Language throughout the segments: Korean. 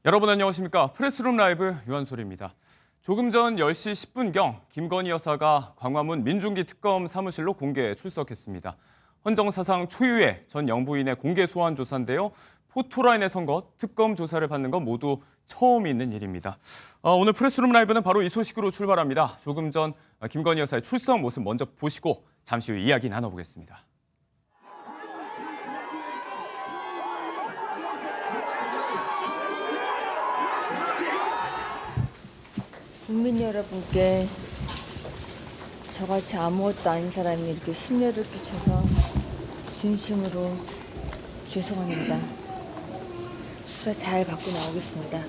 여러분 안녕하십니까? 프레스룸 라이브 유한솔입니다. 조금 전 10시 10분경 김건희 여사가 광화문 민중기 특검 사무실로 공개 출석했습니다. 헌정사상 초유의 전 영부인의 공개 소환 조사인데요. 포토라인에 선 것, 특검 조사를 받는 건 모두 처음 있는 일입니다. 오늘 프레스룸 라이브는 바로 이 소식으로 출발합니다. 조금 전 김건희 여사의 출석 모습 먼저 보시고 잠시 후 이야기 나눠보겠습니다. 국민 여러분께 저같이 아무것도 아닌 사람이 이렇게 심려를 끼쳐서 진심으로 죄송합니다. 수사 잘 받고 나오겠습니다.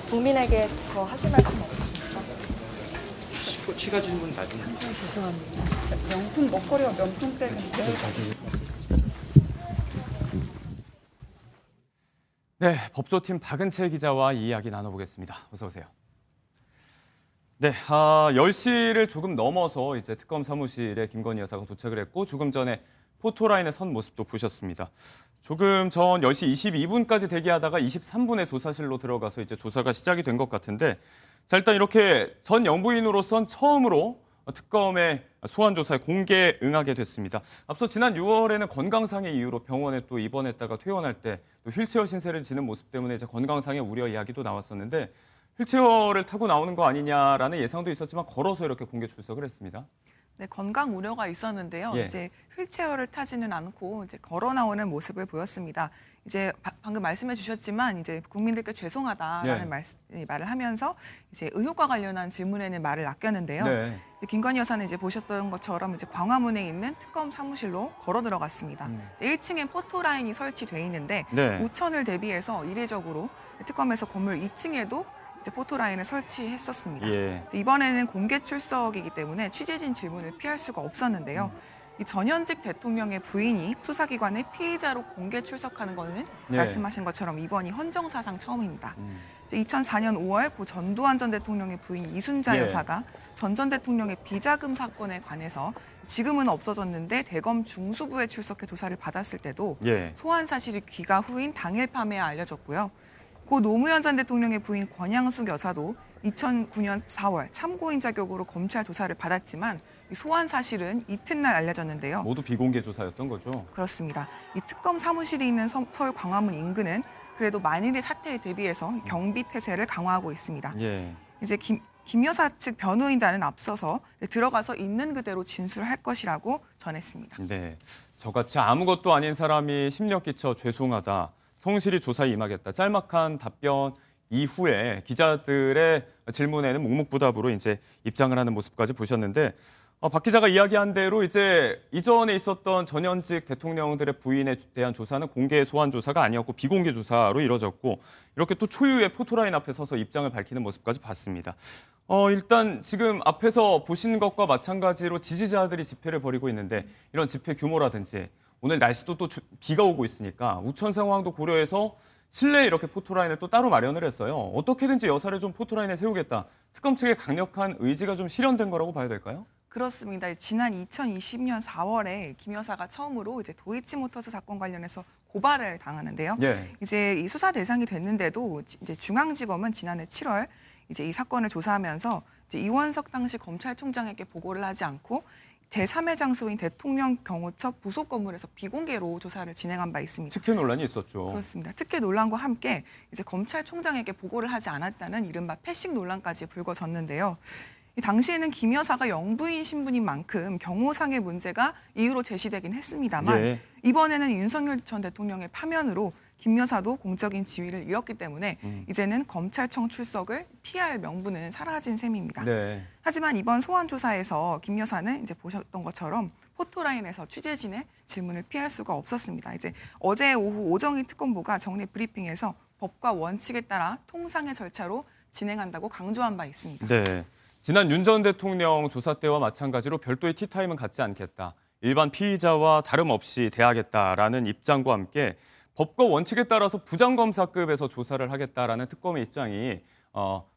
국민에게 더 하실 말씀 없으십니까? 추가 질문 나중에. 죄송합니다. 명품 먹거리와 명품 백인데 네, 법조팀 박은채 기자와 이야기 나눠보겠습니다. 어서 오세요. 네, 10시를 조금 넘어서 이제 특검 사무실에 김건희 여사가 도착을 했고 조금 전에 포토라인에 선 모습도 보셨습니다. 조금 전 10시 22분까지 대기하다가 23분에 조사실로 들어가서 이제 조사가 시작이 된 것 같은데 자, 일단 이렇게 전 영부인으로선 처음으로 특검의 소환 조사에 공개 응하게 됐습니다. 앞서 지난 6월에는 건강상의 이유로 병원에 또 입원했다가 퇴원할 때 또 휠체어 신세를 지는 모습 때문에 이제 건강상의 우려 이야기도 나왔었는데 휠체어를 타고 나오는 거 아니냐라는 예상도 있었지만 걸어서 이렇게 공개 출석을 했습니다. 네, 건강 우려가 있었는데요. 예. 이제 휠체어를 타지는 않고 이제 걸어 나오는 모습을 보였습니다. 이제 방금 말씀해 주셨지만 이제 국민들께 죄송하다라는 말을 하면서 이제 의혹과 관련한 질문에는 말을 아꼈는데요. 네. 김건희 여사는 이제 보셨던 것처럼 이제 광화문에 있는 특검 사무실로 걸어 들어갔습니다. 1층에 포토라인이 설치돼 있는데 네. 우천을 대비해서 이례적으로 특검에서 건물 2층에도 이제 포토라인을 설치했었습니다. 예. 이번에는 공개 출석이기 때문에 취재진 질문을 피할 수가 없었는데요. 이 전현직 대통령의 부인이 수사기관의 피의자로 공개 출석하는 것은 네. 말씀하신 것처럼 이번이 헌정사상 처음입니다. 2004년 5월 고 전두환 전 대통령의 부인 이순자 예. 여사가 전 대통령의 비자금 사건에 관해서 지금은 없어졌는데 대검 중수부에 출석해 조사를 받았을 때도 예. 소환 사실이 귀가 후인 당일 밤에 알려졌고요. 고 노무현 전 대통령의 부인 권양숙 여사도 2009년 4월 참고인 자격으로 검찰 조사를 받았지만 이 소환 사실은 이튿날 알려졌는데요. 모두 비공개 조사였던 거죠. 그렇습니다. 이 특검 사무실이 있는 서울 광화문 인근은 그래도 만일의 사태에 대비해서 경비 태세를 강화하고 있습니다. 예. 이제 김 여사 측 변호인단은 앞서서 들어가서 있는 그대로 진술할 것이라고 전했습니다. 네. 저같이 아무것도 아닌 사람이 심려 끼쳐 죄송하다. 성실히 조사에 임하겠다. 짤막한 답변 이후에 기자들의 질문에는 묵묵부답으로 이제 입장을 하는 모습까지 보셨는데 박 기자가 이야기한 대로 이제 이전에 있었던 전현직 대통령들의 부인에 대한 조사는 공개 소환 조사가 아니었고 비공개 조사로 이뤄졌고 이렇게 또 초유의 포토라인 앞에 서서 입장을 밝히는 모습까지 봤습니다. 일단 지금 앞에서 보신 것과 마찬가지로 지지자들이 집회를 벌이고 있는데 이런 집회 규모라든지 오늘 날씨도 또 비가 오고 있으니까 우천 상황도 고려해서 실내에 이렇게 포토라인을 또 따로 마련을 했어요. 어떻게든지 여사를 좀 포토라인에 세우겠다. 특검 측의 강력한 의지가 좀 실현된 거라고 봐야 될까요? 그렇습니다. 지난 2020년 4월에 김 여사가 처음으로 이제 도이치모터스 사건 관련해서 고발을 당하는데요. 예. 이제 이 수사 대상이 됐는데도 이제 중앙지검은 지난해 7월 이제 이 사건을 조사하면서 이제 이원석 당시 검찰총장에게 보고를 하지 않고 제3의 장소인 대통령 경호처 부속 건물에서 비공개로 조사를 진행한 바 있습니다. 특혜 논란이 있었죠. 그렇습니다. 특혜 논란과 함께 이제 검찰총장에게 보고를 하지 않았다는 이른바 패싱 논란까지 불거졌는데요. 이 당시에는 김 여사가 영부인 신분인 만큼 경호상의 문제가 이유로 제시되긴 했습니다만 예. 이번에는 윤석열 전 대통령의 파면으로 김 여사도 공적인 지위를 잃었기 때문에 이제는 검찰청 출석을 피할 명분은 사라진 셈입니다. 네. 하지만 이번 소환 조사에서 김 여사는 이제 보셨던 것처럼 포토라인에서 취재진의 질문을 피할 수가 없었습니다. 이제 어제 오후 오정희 특검보가 정례 브리핑에서 법과 원칙에 따라 통상의 절차로 진행한다고 강조한 바 있습니다. 네. 지난 윤 전 대통령 조사 때와 마찬가지로 별도의 티타임은 갖지 않겠다. 일반 피의자와 다름없이 대하겠다라는 입장과 함께 법과 원칙에 따라서 부장검사급에서 조사를 하겠다라는 특검의 입장이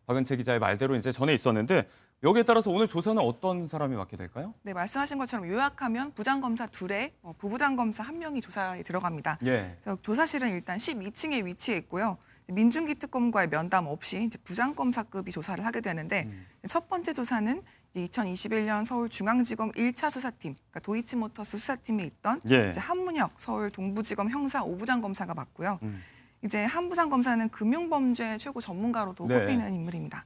박은채 기자의 말대로 이제 전에 있었는데 여기에 따라서 오늘 조사는 어떤 사람이 맡게 될까요? 네, 말씀하신 것처럼 요약하면 부장검사 2에 부부장검사 1명이 조사에 들어갑니다. 예. 그래서 조사실은 일단 12층에 위치해 있고요. 민중기 특검과의 면담 없이 이제 부장검사급이 조사를 하게 되는데 첫 번째 조사는 2021년 서울중앙지검 1차 수사팀, 그러니까 도이치모터스 수사팀에 있던 예. 이제 한문혁 서울 동부지검 형사 5부장 검사가 맡고요. 이제 한 부장 검사는 금융범죄 최고 전문가로도 네. 꼽히는 인물입니다.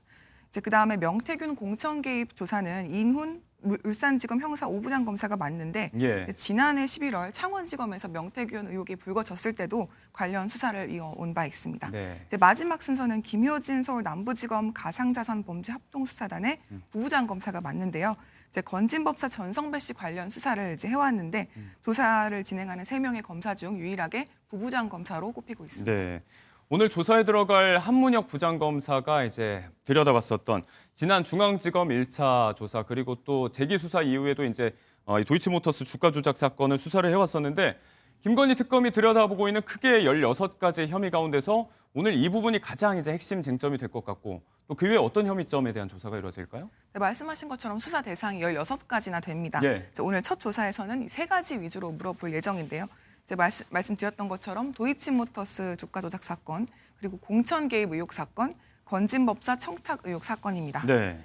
이제 그 다음에 명태균 공천 개입 조사는 인훈 울산지검 형사 5부장 검사가 맡는데 예. 지난해 11월 창원지검에서 명태균 의혹이 불거졌을 때도 관련 수사를 이어온 바 있습니다. 네. 이제 마지막 순서는 김효진 서울 남부지검 가상자산범죄 합동수사단의 부부장 검사가 맡는데요. 이제 건진법사 전성배 씨 관련 수사를 이제 해왔는데 조사를 진행하는 3명의 검사 중 유일하게 부부장 검사로 꼽히고 있습니다. 네. 오늘 조사에 들어갈 한문혁 부장검사가 이제 들여다봤었던 지난 중앙지검 1차 조사 그리고 또 재기 수사 이후에도 이제 이 도이치모터스 주가 조작 사건을 수사를 해왔었는데 김건희 특검이 들여다보고 있는 크게 16가지 혐의 가운데서 오늘 이 부분이 가장 이제 핵심 쟁점이 될 것 같고 또 그 외에 어떤 혐의점에 대한 조사가 이루어질까요? 네, 말씀하신 것처럼 수사 대상이 16가지나 됩니다. 예. 그래서 오늘 첫 조사에서는 이 3가지 위주로 물어볼 예정인데요. 이제 말씀드렸던 것처럼 도이치모터스 주가 조작 사건, 그리고 공천 개입 의혹 사건, 건진법사 청탁 의혹 사건입니다. 네.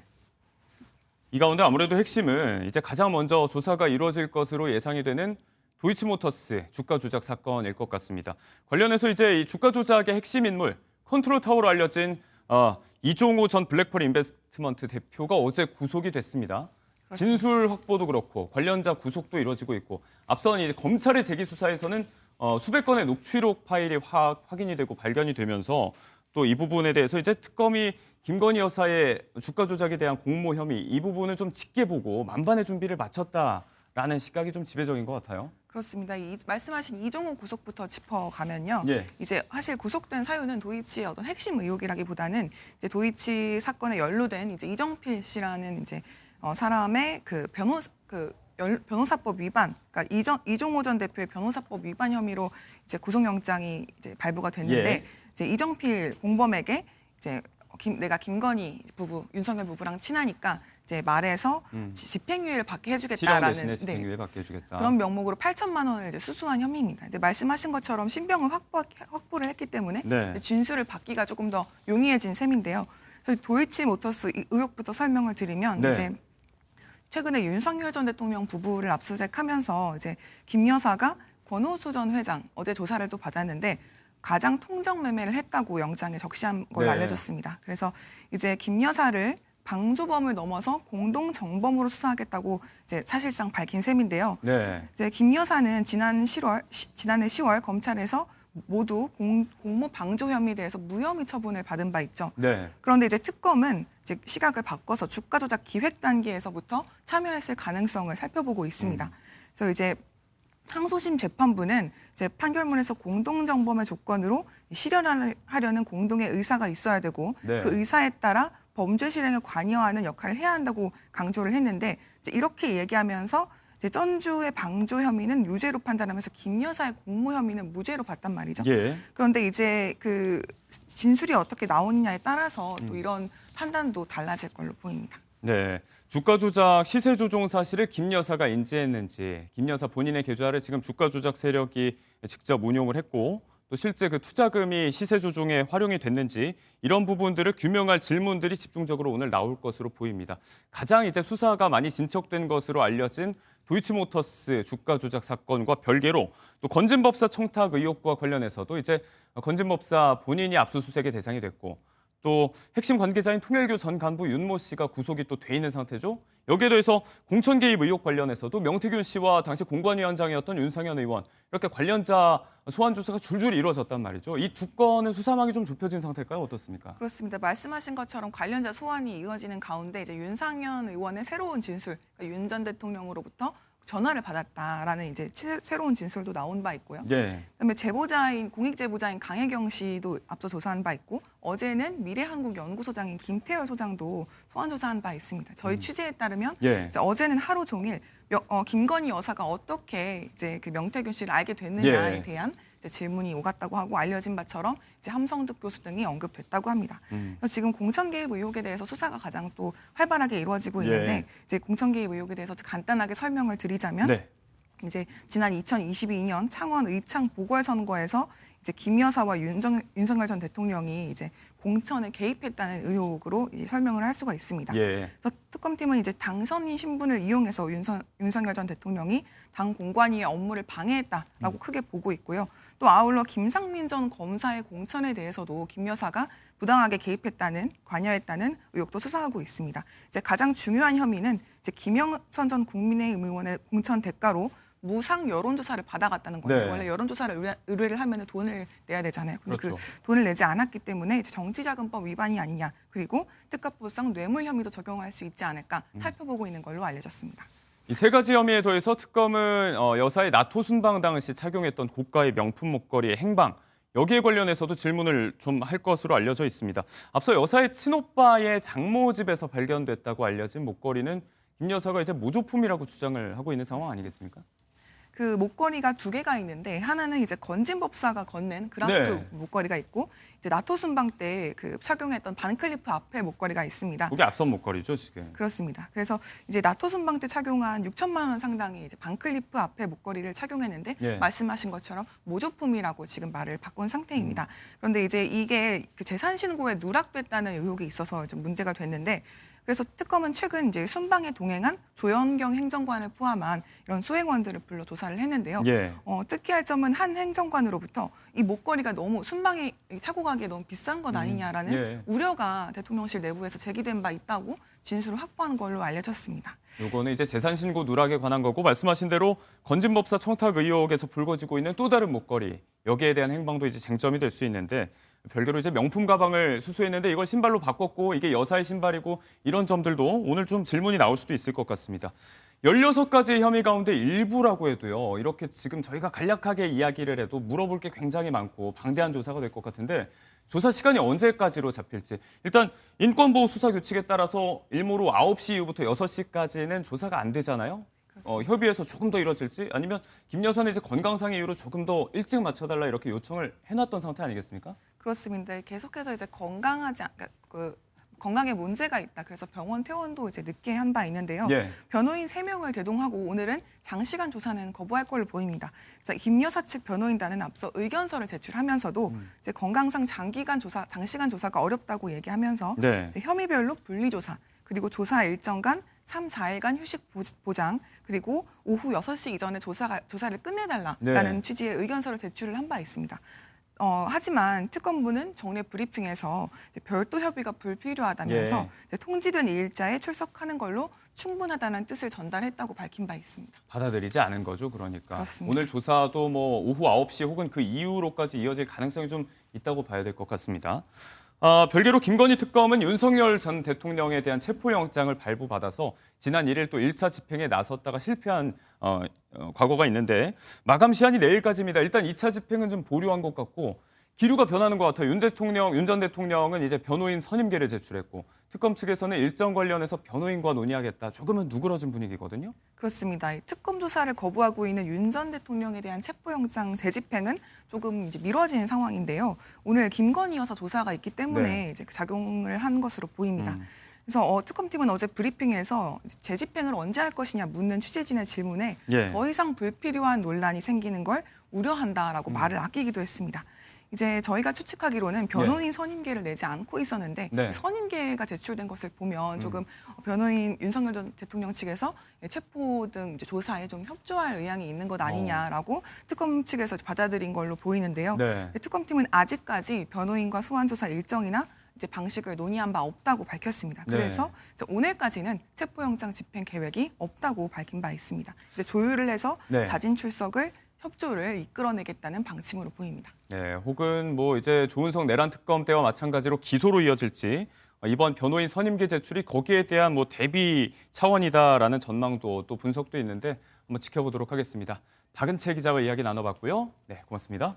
이 가운데 아무래도 핵심은 이제 가장 먼저 조사가 이루어질 것으로 예상이 되는 도이치모터스 주가 조작 사건일 것 같습니다. 관련해서 이제 이 주가 조작의 핵심 인물, 컨트롤 타워로 알려진 이종호 전 블랙펄 인베스트먼트 대표가 어제 구속이 됐습니다. 진술 확보도 그렇고 관련자 구속도 이루어지고 있고 앞선 이제 검찰의 재기 수사에서는 수백 건의 녹취록 파일이 확인이 되고 발견이 되면서 또 이 부분에 대해서 이제 특검이 김건희 여사의 주가 조작에 대한 공모 혐의 이 부분을 좀 짙게 보고 만반의 준비를 마쳤다라는 시각이 좀 지배적인 것 같아요. 그렇습니다. 말씀하신 이종호 구속부터 짚어가면요. 예. 이제 사실 구속된 사유는 도이치의 어떤 핵심 의혹이라기보다는 이제 도이치 사건에 연루된 이제 이정필 씨라는 이제 사람의 변호사법 위반, 그러니까 이종호 전 대표의 변호사법 위반 혐의로 이제 구속영장이 이제 발부가 됐는데 예. 이제 이정필 공범에게 이제 내가 김건희 부부, 윤석열 부부랑 친하니까 이제 말해서 집행유예를 받게 실형 해주겠다라는 대신에 집행유예 받게 해주겠다. 그런 명목으로 8천만 원을 이제 수수한 혐의입니다. 이제 말씀하신 것처럼 신병을 확보를 했기 때문에 네. 이제 진술을 받기가 조금 더 용이해진 셈인데요. 그래서 도이치모터스 의혹부터 설명을 드리면 네. 이제 최근에 윤석열 전 대통령 부부를 압수수색하면서 이제 김 여사가 권오수 전 회장 어제 조사를 또 받았는데 가장 통정 매매를 했다고 영장에 적시한 걸로 네. 알려졌습니다. 그래서 이제 김 여사를 방조범을 넘어서 공동 정범으로 수사하겠다고 이제 사실상 밝힌 셈인데요. 네. 이제 김 여사는 지난해 10월 검찰에서 모두 공모 방조 혐의에 대해서 무혐의 처분을 받은 바 있죠. 네. 그런데 이제 특검은 이제 시각을 바꿔서 주가 조작 기획 단계에서부터 참여했을 가능성을 살펴보고 있습니다. 그래서 이제 항소심 재판부는 이제 판결문에서 공동정범의 조건으로 실현하려는 공동의 의사가 있어야 되고 네. 그 의사에 따라 범죄 실행에 관여하는 역할을 해야 한다고 강조를 했는데 이제 이렇게 얘기하면서 이제 전주의 방조 혐의는 유죄로 판단하면서 김 여사의 공모 혐의는 무죄로 봤단 말이죠. 예. 그런데 이제 그 진술이 어떻게 나오느냐에 따라서 또 이런 판단도 달라질 걸로 보입니다. 네. 주가 조작 시세 조종 사실을 김 여사가 인지했는지, 김 여사 본인의 계좌를 지금 주가 조작 세력이 직접 운용을 했고 또 실제 그 투자금이 시세 조종에 활용이 됐는지 이런 부분들을 규명할 질문들이 집중적으로 오늘 나올 것으로 보입니다. 가장 이제 수사가 많이 진척된 것으로 알려진 도이치모터스 주가 조작 사건과 별개로 또 건진법사 청탁 의혹과 관련해서도 이제 건진법사 본인이 압수수색의 대상이 됐고 또 핵심 관계자인 통일교 전 간부 윤모 씨가 구속이 또 돼 있는 상태죠. 여기에 더해서 공천 개입 의혹 관련해서도 명태균 씨와 당시 공관위원장이었던 윤상현 의원 이렇게 관련자 소환 조사가 줄줄이 이루어졌단 말이죠. 이 두 건은 수사망이 좀 좁혀진 상태일까요? 어떻습니까? 그렇습니다. 말씀하신 것처럼 관련자 소환이 이어지는 가운데 이제 윤상현 의원의 새로운 진술, 그러니까 윤 전 대통령으로부터 전화를 받았다라는 이제 새로운 진술도 나온 바 있고요. 네. 그다음에 제보자인 공익 제보자인 강혜경 씨도 앞서 조사한 바 있고 어제는 미래한국연구소장인 김태열 소장도 소환 조사한 바 있습니다. 저희 취재에 따르면 예. 이제 어제는 하루 종일 김건희 여사가 어떻게 이제 그 명태균 씨를 알게 됐느냐에 예. 대한 이제 질문이 오갔다고 하고 알려진 바처럼 이제 함성득 교수 등이 언급됐다고 합니다. 그래서 지금 공천 개입 의혹에 대해서 수사가 가장 또 활발하게 이루어지고 있는데 예. 이제 공천 개입 의혹에 대해서 간단하게 설명을 드리자면 네. 이제 지난 2022년 창원 의창 보궐선거에서 이제 김 여사와 윤석열 전 대통령이 이제 공천에 개입했다는 의혹으로 이제 설명을 할 수가 있습니다. 예. 그래서 특검팀은 이제 당선인 신분을 이용해서 윤석열 전 대통령이 당 공관위의 업무를 방해했다라고 크게 보고 있고요. 또 아울러 김상민 전 검사의 공천에 대해서도 김 여사가 부당하게 개입했다는 관여했다는 의혹도 수사하고 있습니다. 이제 가장 중요한 혐의는 이제 김영선 전 국민의힘 의원의 공천 대가로 무상 여론조사를 받아갔다는 건데 네. 원래 여론조사를 의뢰를 하면 돈을 내야 되잖아요. 근데 그렇죠. 그 돈을 내지 않았기 때문에 이제 정치자금법 위반이 아니냐 그리고 특가법상 뇌물 혐의도 적용할 수 있지 않을까 살펴보고 있는 걸로 알려졌습니다. 이 세 가지 혐의에 더해서 특검은 여사의 나토 순방 당시 착용했던 고가의 명품 목걸이의 행방 여기에 관련해서도 질문을 좀 할 것으로 알려져 있습니다. 앞서 여사의 친오빠의 장모 집에서 발견됐다고 알려진 목걸이는 김 여사가 이제 모조품이라고 주장을 하고 있는 상황 아니겠습니까? 그 목걸이가 두 개가 있는데 하나는 이제 건진법사가 건넨 그라프트 네. 목걸이가 있고 이제 나토 순방 때 그 착용했던 반클리프 앞에 목걸이가 있습니다. 그게 앞선 목걸이죠, 지금. 그렇습니다. 그래서 이제 나토 순방 때 착용한 6천만 원 상당의 이제 반클리프 앞에 목걸이를 착용했는데 예. 말씀하신 것처럼 모조품이라고 지금 말을 바꾼 상태입니다. 그런데 이제 이게 그 재산 신고에 누락됐다는 의혹이 있어서 좀 문제가 됐는데 그래서 특검은 최근 이제 순방에 동행한 조현경 행정관을 포함한 이런 수행원들을 불러 조사를 했는데요. 예. 특이할 점은 한 행정관으로부터 이 목걸이가 너무 순방에 차고 가기에 너무 비싼 것 아니냐라는 예. 우려가 대통령실 내부에서 제기된 바 있다고 진술을 확보한 걸로 알려졌습니다. 요거는 이제 재산 신고 누락에 관한 거고 말씀하신 대로 건진법사 청탁 의혹에서 불거지고 있는 또 다른 목걸이 여기에 대한 행방도 이제 쟁점이 될 수 있는데 별개로 이제 명품 가방을 수수했는데 이걸 신발로 바꿨고 이게 여사의 신발이고 이런 점들도 오늘 좀 질문이 나올 수도 있을 것 같습니다. 16가지 혐의 가운데 일부라고 해도요. 이렇게 지금 저희가 간략하게 이야기를 해도 물어볼 게 굉장히 많고 방대한 조사가 될 것 같은데 조사 시간이 언제까지로 잡힐지 일단 인권보호 수사 규칙에 따라서 일모로 9시 이후부터 6시까지는 조사가 안 되잖아요. 협의해서 조금 더 이뤄질지 아니면 김 여사는 이제 건강상의 이유로 조금 더 일찍 맞춰달라 이렇게 요청을 해놨던 상태 아니겠습니까? 그렇습니다. 계속해서 이제 건강에 문제가 있다. 그래서 병원 퇴원도 이제 늦게 한 바 있는데요. 예. 변호인 3명을 대동하고 오늘은 장시간 조사는 거부할 걸로 보입니다. 김 여사 측 변호인단은 앞서 의견서를 제출하면서도 이제 건강상 장시간 조사가 어렵다고 얘기하면서 네. 이제 혐의별로 분리조사 그리고 조사 일정간 3, 4일간 휴식 보장 그리고 오후 6시 이전에 조사를 끝내달라라는 네. 취지의 의견서를 제출을 한 바 있습니다. 하지만 특검부는 정례 브리핑에서 이제 별도 협의가 불필요하다면서 예. 이제 통지된 일자에 출석하는 걸로 충분하다는 뜻을 전달했다고 밝힌 바 있습니다. 받아들이지 않은 거죠, 그러니까. 그렇습니다. 오늘 조사도 뭐 오후 9시 혹은 그 이후로까지 이어질 가능성이 좀 있다고 봐야 될 것 같습니다. 별개로 김건희 특검은 윤석열 전 대통령에 대한 체포영장을 발부받아서 지난 1일 또 1차 집행에 나섰다가 실패한 과거가 있는데 마감 시한이 내일까지입니다. 일단 2차 집행은 좀 보류한 것 같고 기류가 변하는 것 같아요. 윤 전 대통령은 이제 변호인 선임계를 제출했고 특검 측에서는 일정 관련해서 변호인과 논의하겠다. 조금은 누그러진 분위기거든요. 그렇습니다. 특검 조사를 거부하고 있는 윤 전 대통령에 대한 체포영장 재집행은 조금 이제 미뤄지는 상황인데요. 오늘 김건희 여사 조사가 있기 때문에 네. 이제 작용을 한 것으로 보입니다. 그래서 특검팀은 어제 브리핑에서 재집행을 언제 할 것이냐 묻는 취재진의 질문에 예. 더 이상 불필요한 논란이 생기는 걸 우려한다라고 말을 아끼기도 했습니다. 이제 저희가 추측하기로는 변호인 선임계를 내지 않고 있었는데 네. 선임계가 제출된 것을 보면 조금 변호인 윤석열 전 대통령 측에서 체포 등 이제 조사에 좀 협조할 의향이 있는 것 아니냐라고 특검 측에서 받아들인 걸로 보이는데요. 네. 특검팀은 아직까지 변호인과 소환 조사 일정이나 이제 방식을 논의한 바 없다고 밝혔습니다. 네. 그래서 이제 오늘까지는 체포영장 집행 계획이 없다고 밝힌 바 있습니다. 이제 조율을 해서 네. 자진 출석을 협조를 이끌어내겠다는 방침으로 보입니다. 네, 혹은 뭐 이제 조은석 내란 특검 때와 마찬가지로 기소로 이어질지 이번 변호인 선임계 제출이 거기에 대한 뭐 대비 차원이다라는 전망도 또 분석도 있는데 한번 지켜보도록 하겠습니다. 박은채 기자와 이야기 나눠봤고요. 네, 고맙습니다.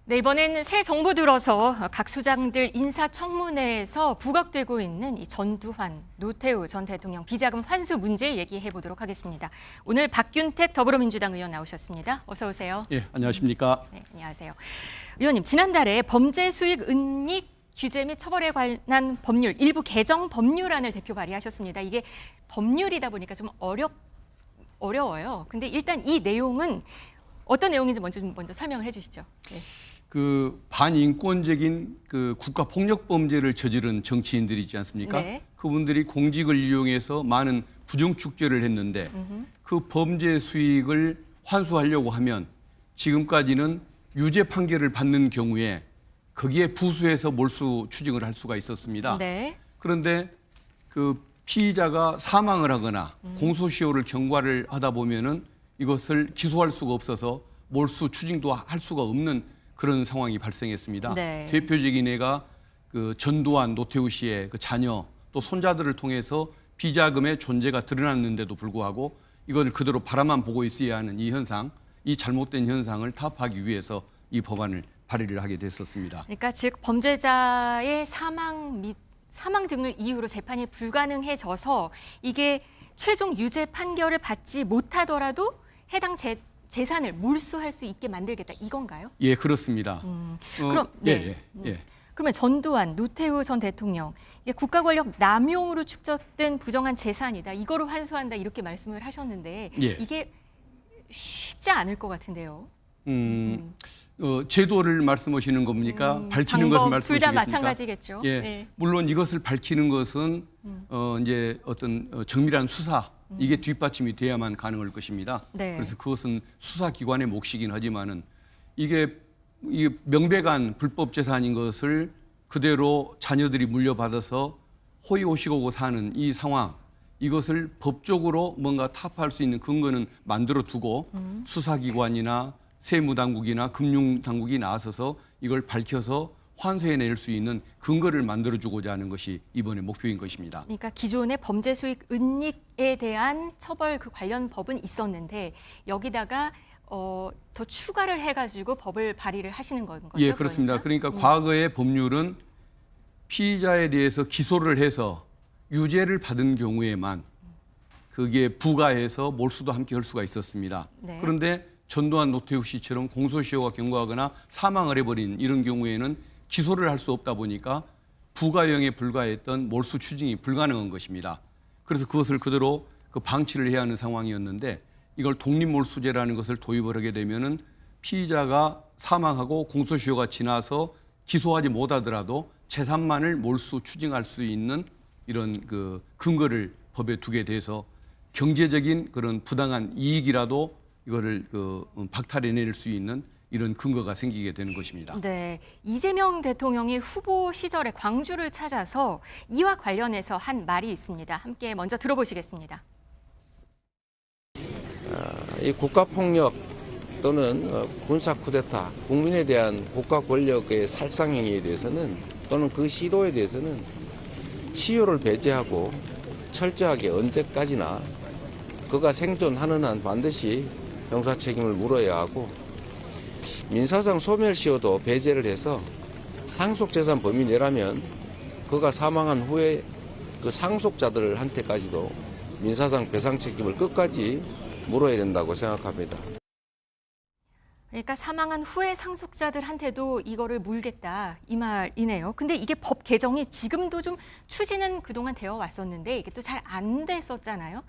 네, 네, 이번엔 새 정부 들어서 각 수장들 인사청문회에서 부각되고 있는 이 전두환, 노태우 전 대통령 비자금 환수 문제 얘기해 보도록 하겠습니다. 오늘 박균택 더불어민주당 의원 나오셨습니다. 어서 오세요. 예, 안녕하십니까. 네, 안녕하세요. 의원님, 지난달에 범죄 수익 은닉 규제 및 처벌에 관한 법률 일부 개정 법률안을 대표 발의하셨습니다. 이게 법률이다 보니까 좀 어려워요. 근데 일단 이 내용은 어떤 내용인지 먼저 설명을 해주시죠. 네. 그 반인권적인 그 국가 폭력 범죄를 저지른 정치인들이 있지 않습니까? 네. 그분들이 공직을 이용해서 많은 부정축제를 했는데 그 범죄 수익을 환수하려고 하면 지금까지는 유죄 판결을 받는 경우에 거기에 부수해서 몰수 추징을 할 수가 있었습니다. 네. 그런데 그 피의자가 사망을 하거나 공소시효를 경과를 하다 보면은 이것을 기소할 수가 없어서 몰수 추징도 할 수가 없는 그런 상황이 발생했습니다. 네. 대표적인 예가 그 전두환 노태우 씨의 그 자녀 또 손자들을 통해서 비자금의 존재가 드러났는데도 불구하고 이것을 그대로 바라만 보고 있어야 하는 이 현상, 이 잘못된 현상을 타파하기 위해서 이 법안을 발의를 하게 됐었습니다. 그러니까 즉 범죄자의 사망 등을 이유로 재판이 불가능해져서 이게 최종 유죄 판결을 받지 못하더라도 해당 재산을 몰수할 수 있게 만들겠다 이건가요? 예, 그렇습니다. 그럼 예. 그러면 전두환, 노태우 전 대통령 이게 국가 권력 남용으로 축적된 부정한 재산이다. 이거를 환수한다 이렇게 말씀을 하셨는데 예. 이게 쉽지 않을 것 같은데요. 제도를 말씀하시는 겁니까? 밝히는 것을 말씀하시겠습니까? 둘 다 마찬가지겠죠. 예, 네. 물론 이것을 밝히는 것은 이제 어떤 정밀한 수사 이게 뒷받침이 돼야만 가능할 것입니다. 네. 그래서 그것은 수사기관의 몫이긴 하지만은 이 명백한 불법 재산인 것을 그대로 자녀들이 물려받아서 호의호식하고 사는 이 상황 이것을 법적으로 뭔가 타파할 수 있는 근거는 만들어 두고 수사기관이나 세무당국이나 금융당국이 나서서 이걸 밝혀서 환수해낼 수 있는 근거를 만들어주고자 하는 것이 이번의 목표인 것입니다. 그러니까 기존의 범죄 수익 은닉에 대한 처벌 그 관련 법은 있었는데 여기다가 더 추가를 해가지고 법을 발의를 하시는 거죠? 예, 그렇습니다. 그러니까 과거의 법률은 피의자에 대해서 기소를 해서 유죄를 받은 경우에만 그게 부과해서 몰수도 함께 할 수가 있었습니다. 네. 그런데 전두환 노태우 씨처럼 공소시효가 경과하거나 사망을 해버린 이런 경우에는 기소를 할 수 없다 보니까 부가형에 불과했던 몰수 추징이 불가능한 것입니다. 그래서 그것을 그대로 그 방치를 해야 하는 상황이었는데 이걸 독립몰수제라는 것을 도입을 하게 되면은 피의자가 사망하고 공소시효가 지나서 기소하지 못하더라도 재산만을 몰수 추징할 수 있는 이런 그 근거를 법에 두게 돼서 경제적인 그런 부당한 이익이라도 이거를 박탈해낼 수 있는 이런 근거가 생기게 되는 것입니다. 네, 이재명 대통령이 후보 시절에 광주를 찾아서 이와 관련해서 한 말이 있습니다. 함께 먼저 들어보시겠습니다. 이 국가폭력 또는 군사 쿠데타, 국민에 대한 국가 권력의 살상행위에 대해서는 또는 그 시도에 대해서는 시효를 배제하고 철저하게 언제까지나 그가 생존하는 한 반드시 형사 책임을 물어야 하고 민사상 소멸시효도 배제를 해서 상속재산 범위 내라면 그가 사망한 후에 그 상속자들한테까지도 민사상 배상 책임을 끝까지 물어야 된다고 생각합니다. 그러니까 사망한 후에 상속자들한테도 이거를 물겠다 이 말이네요. 근데 이게 법 개정이 지금도 좀 추진은 그동안 되어 왔었는데 이게 또 잘 안 됐었잖아요.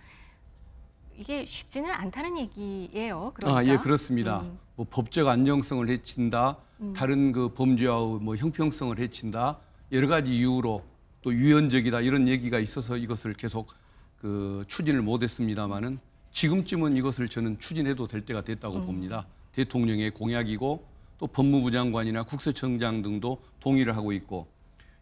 이게 쉽지는 않다는 얘기예요. 그러니까. 예, 그렇습니다. 뭐 법적 안정성을 해친다, 다른 그 범죄와의 뭐 형평성을 해친다, 여러 가지 이유로 또 유연적이다 이런 얘기가 있어서 이것을 계속 그 추진을 못했습니다만은 지금쯤은 이것을 저는 추진해도 될 때가 됐다고 봅니다. 대통령의 공약이고 또 법무부 장관이나 국세청장 등도 동의를 하고 있고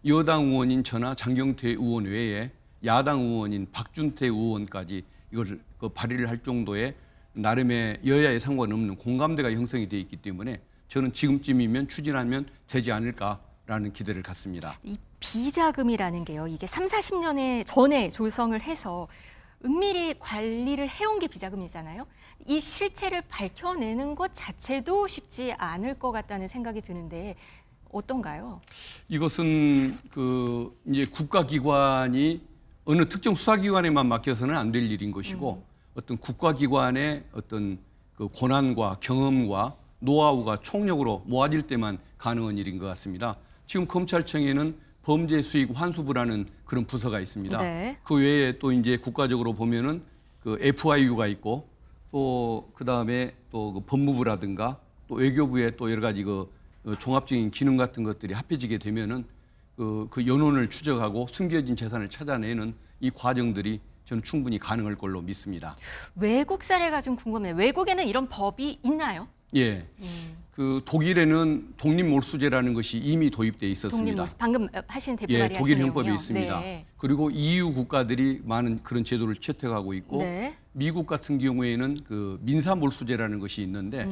여당 의원인 저나 장경태 의원 외에 야당 의원인 박준태 의원까지 이걸 발의를 할 정도의 나름의 여야에 상관없는 공감대가 형성이 돼 있기 때문에 저는 지금쯤이면 추진하면 되지 않을까라는 기대를 갖습니다. 이 비자금이라는 게요. 이게 30, 40년 전에 조성을 해서 은밀히 관리를 해온 게 비자금이잖아요. 이 실체를 밝혀내는 것 자체도 쉽지 않을 것 같다는 생각이 드는데 어떤가요? 이것은 그 이제 국가기관이 어느 특정 수사기관에만 맡겨서는 안 될 일인 것이고 어떤 국가기관의 어떤 그 권한과 경험과 노하우가 총력으로 모아질 때만 가능한 일인 것 같습니다. 지금 검찰청에는 범죄 수익 환수부라는 그런 부서가 있습니다. 네. 그 외에 또 이제 국가적으로 보면은 그 FIU가 있고 또 그다음에 또 그 법무부라든가 또 외교부에 또 여러 가지 그 종합적인 기능 같은 것들이 합해지게 되면은 그 연원을 추적하고 숨겨진 재산을 찾아내는 이 과정들이 저는 충분히 가능할 걸로 믿습니다. 외국 사례가 좀 궁금해요. 외국에는 이런 법이 있나요? 예. 그 독일에는 독립몰수제라는 것이 이미 도입돼 있었습니다. 독립몰수 방금 하신 대표 예, 발의하신 독일 내용이요. 형법이 있습니다. 네. 그리고 EU 국가들이 많은 그런 제도를 채택하고 있고 네. 미국 같은 경우에는 그 민사몰수제라는 것이 있는데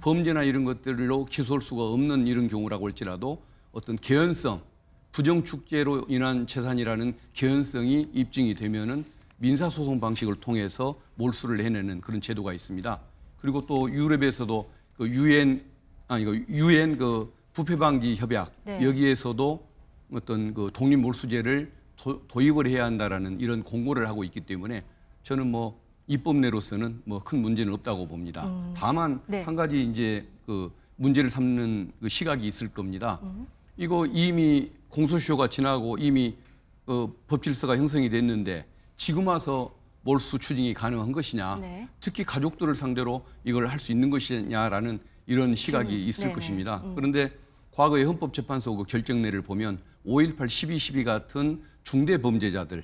범죄나 이런 것들로 기소할 수가 없는 이런 경우라고 할지라도 어떤 개연성, 부정축제로 인한 재산이라는 개연성이 입증이 되면은 민사소송 방식을 통해서 몰수를 해내는 그런 제도가 있습니다. 그리고 또 유럽에서도 그 유엔 그 부패방지 협약 네. 여기에서도 어떤 그 독립몰수제를 도입을 해야 한다라는 이런 공고를 하고 있기 때문에 저는 뭐 입법내로서는 뭐 큰 문제는 없다고 봅니다. 다만 네. 한 가지 이제 그 문제를 삼는 그 시각이 있을 겁니다. 이거 이미 공소시효가 지나고 이미 법질서가 형성이 됐는데 지금 와서 몰수 추징이 가능한 것이냐, 네. 특히 가족들을 상대로 이걸 할 수 있는 것이냐라는 이런 시각이 있을 네네. 것입니다. 그런데 과거의 헌법재판소 그 결정례를 보면 5.18, 12.12 같은 중대 범죄자들,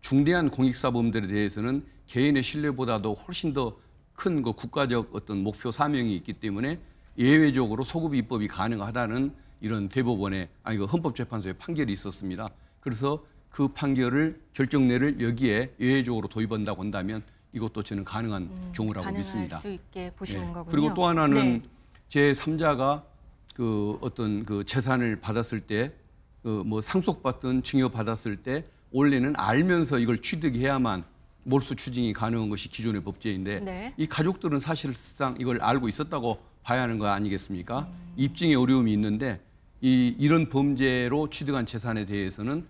중대한 공익사범들에 대해서는 개인의 신뢰보다도 훨씬 더 큰 그 국가적 어떤 목표 사명이 있기 때문에 예외적으로 소급 입법이 가능하다는 이런 대법원의 그 헌법재판소의 판결이 있었습니다. 그래서 그 판결을 결정례를 여기에 예외적으로 도입한다고 한다면 이것도 저는 가능한 경우라고 가능할 믿습니다. 수 있게 보시는 예. 거군요. 그리고 또 하나는 네. 제3자가 그 어떤 그 재산을 받았을 때 그 뭐 상속받든 증여받았을 때 원래는 알면서 이걸 취득해야만 몰수 추징이 가능한 것이 기존의 법제인데 네. 이 가족들은 사실상 이걸 알고 있었다고 봐야 하는 거 아니겠습니까? 입증에 어려움이 있는데 이런 범죄로 취득한 재산에 대해서는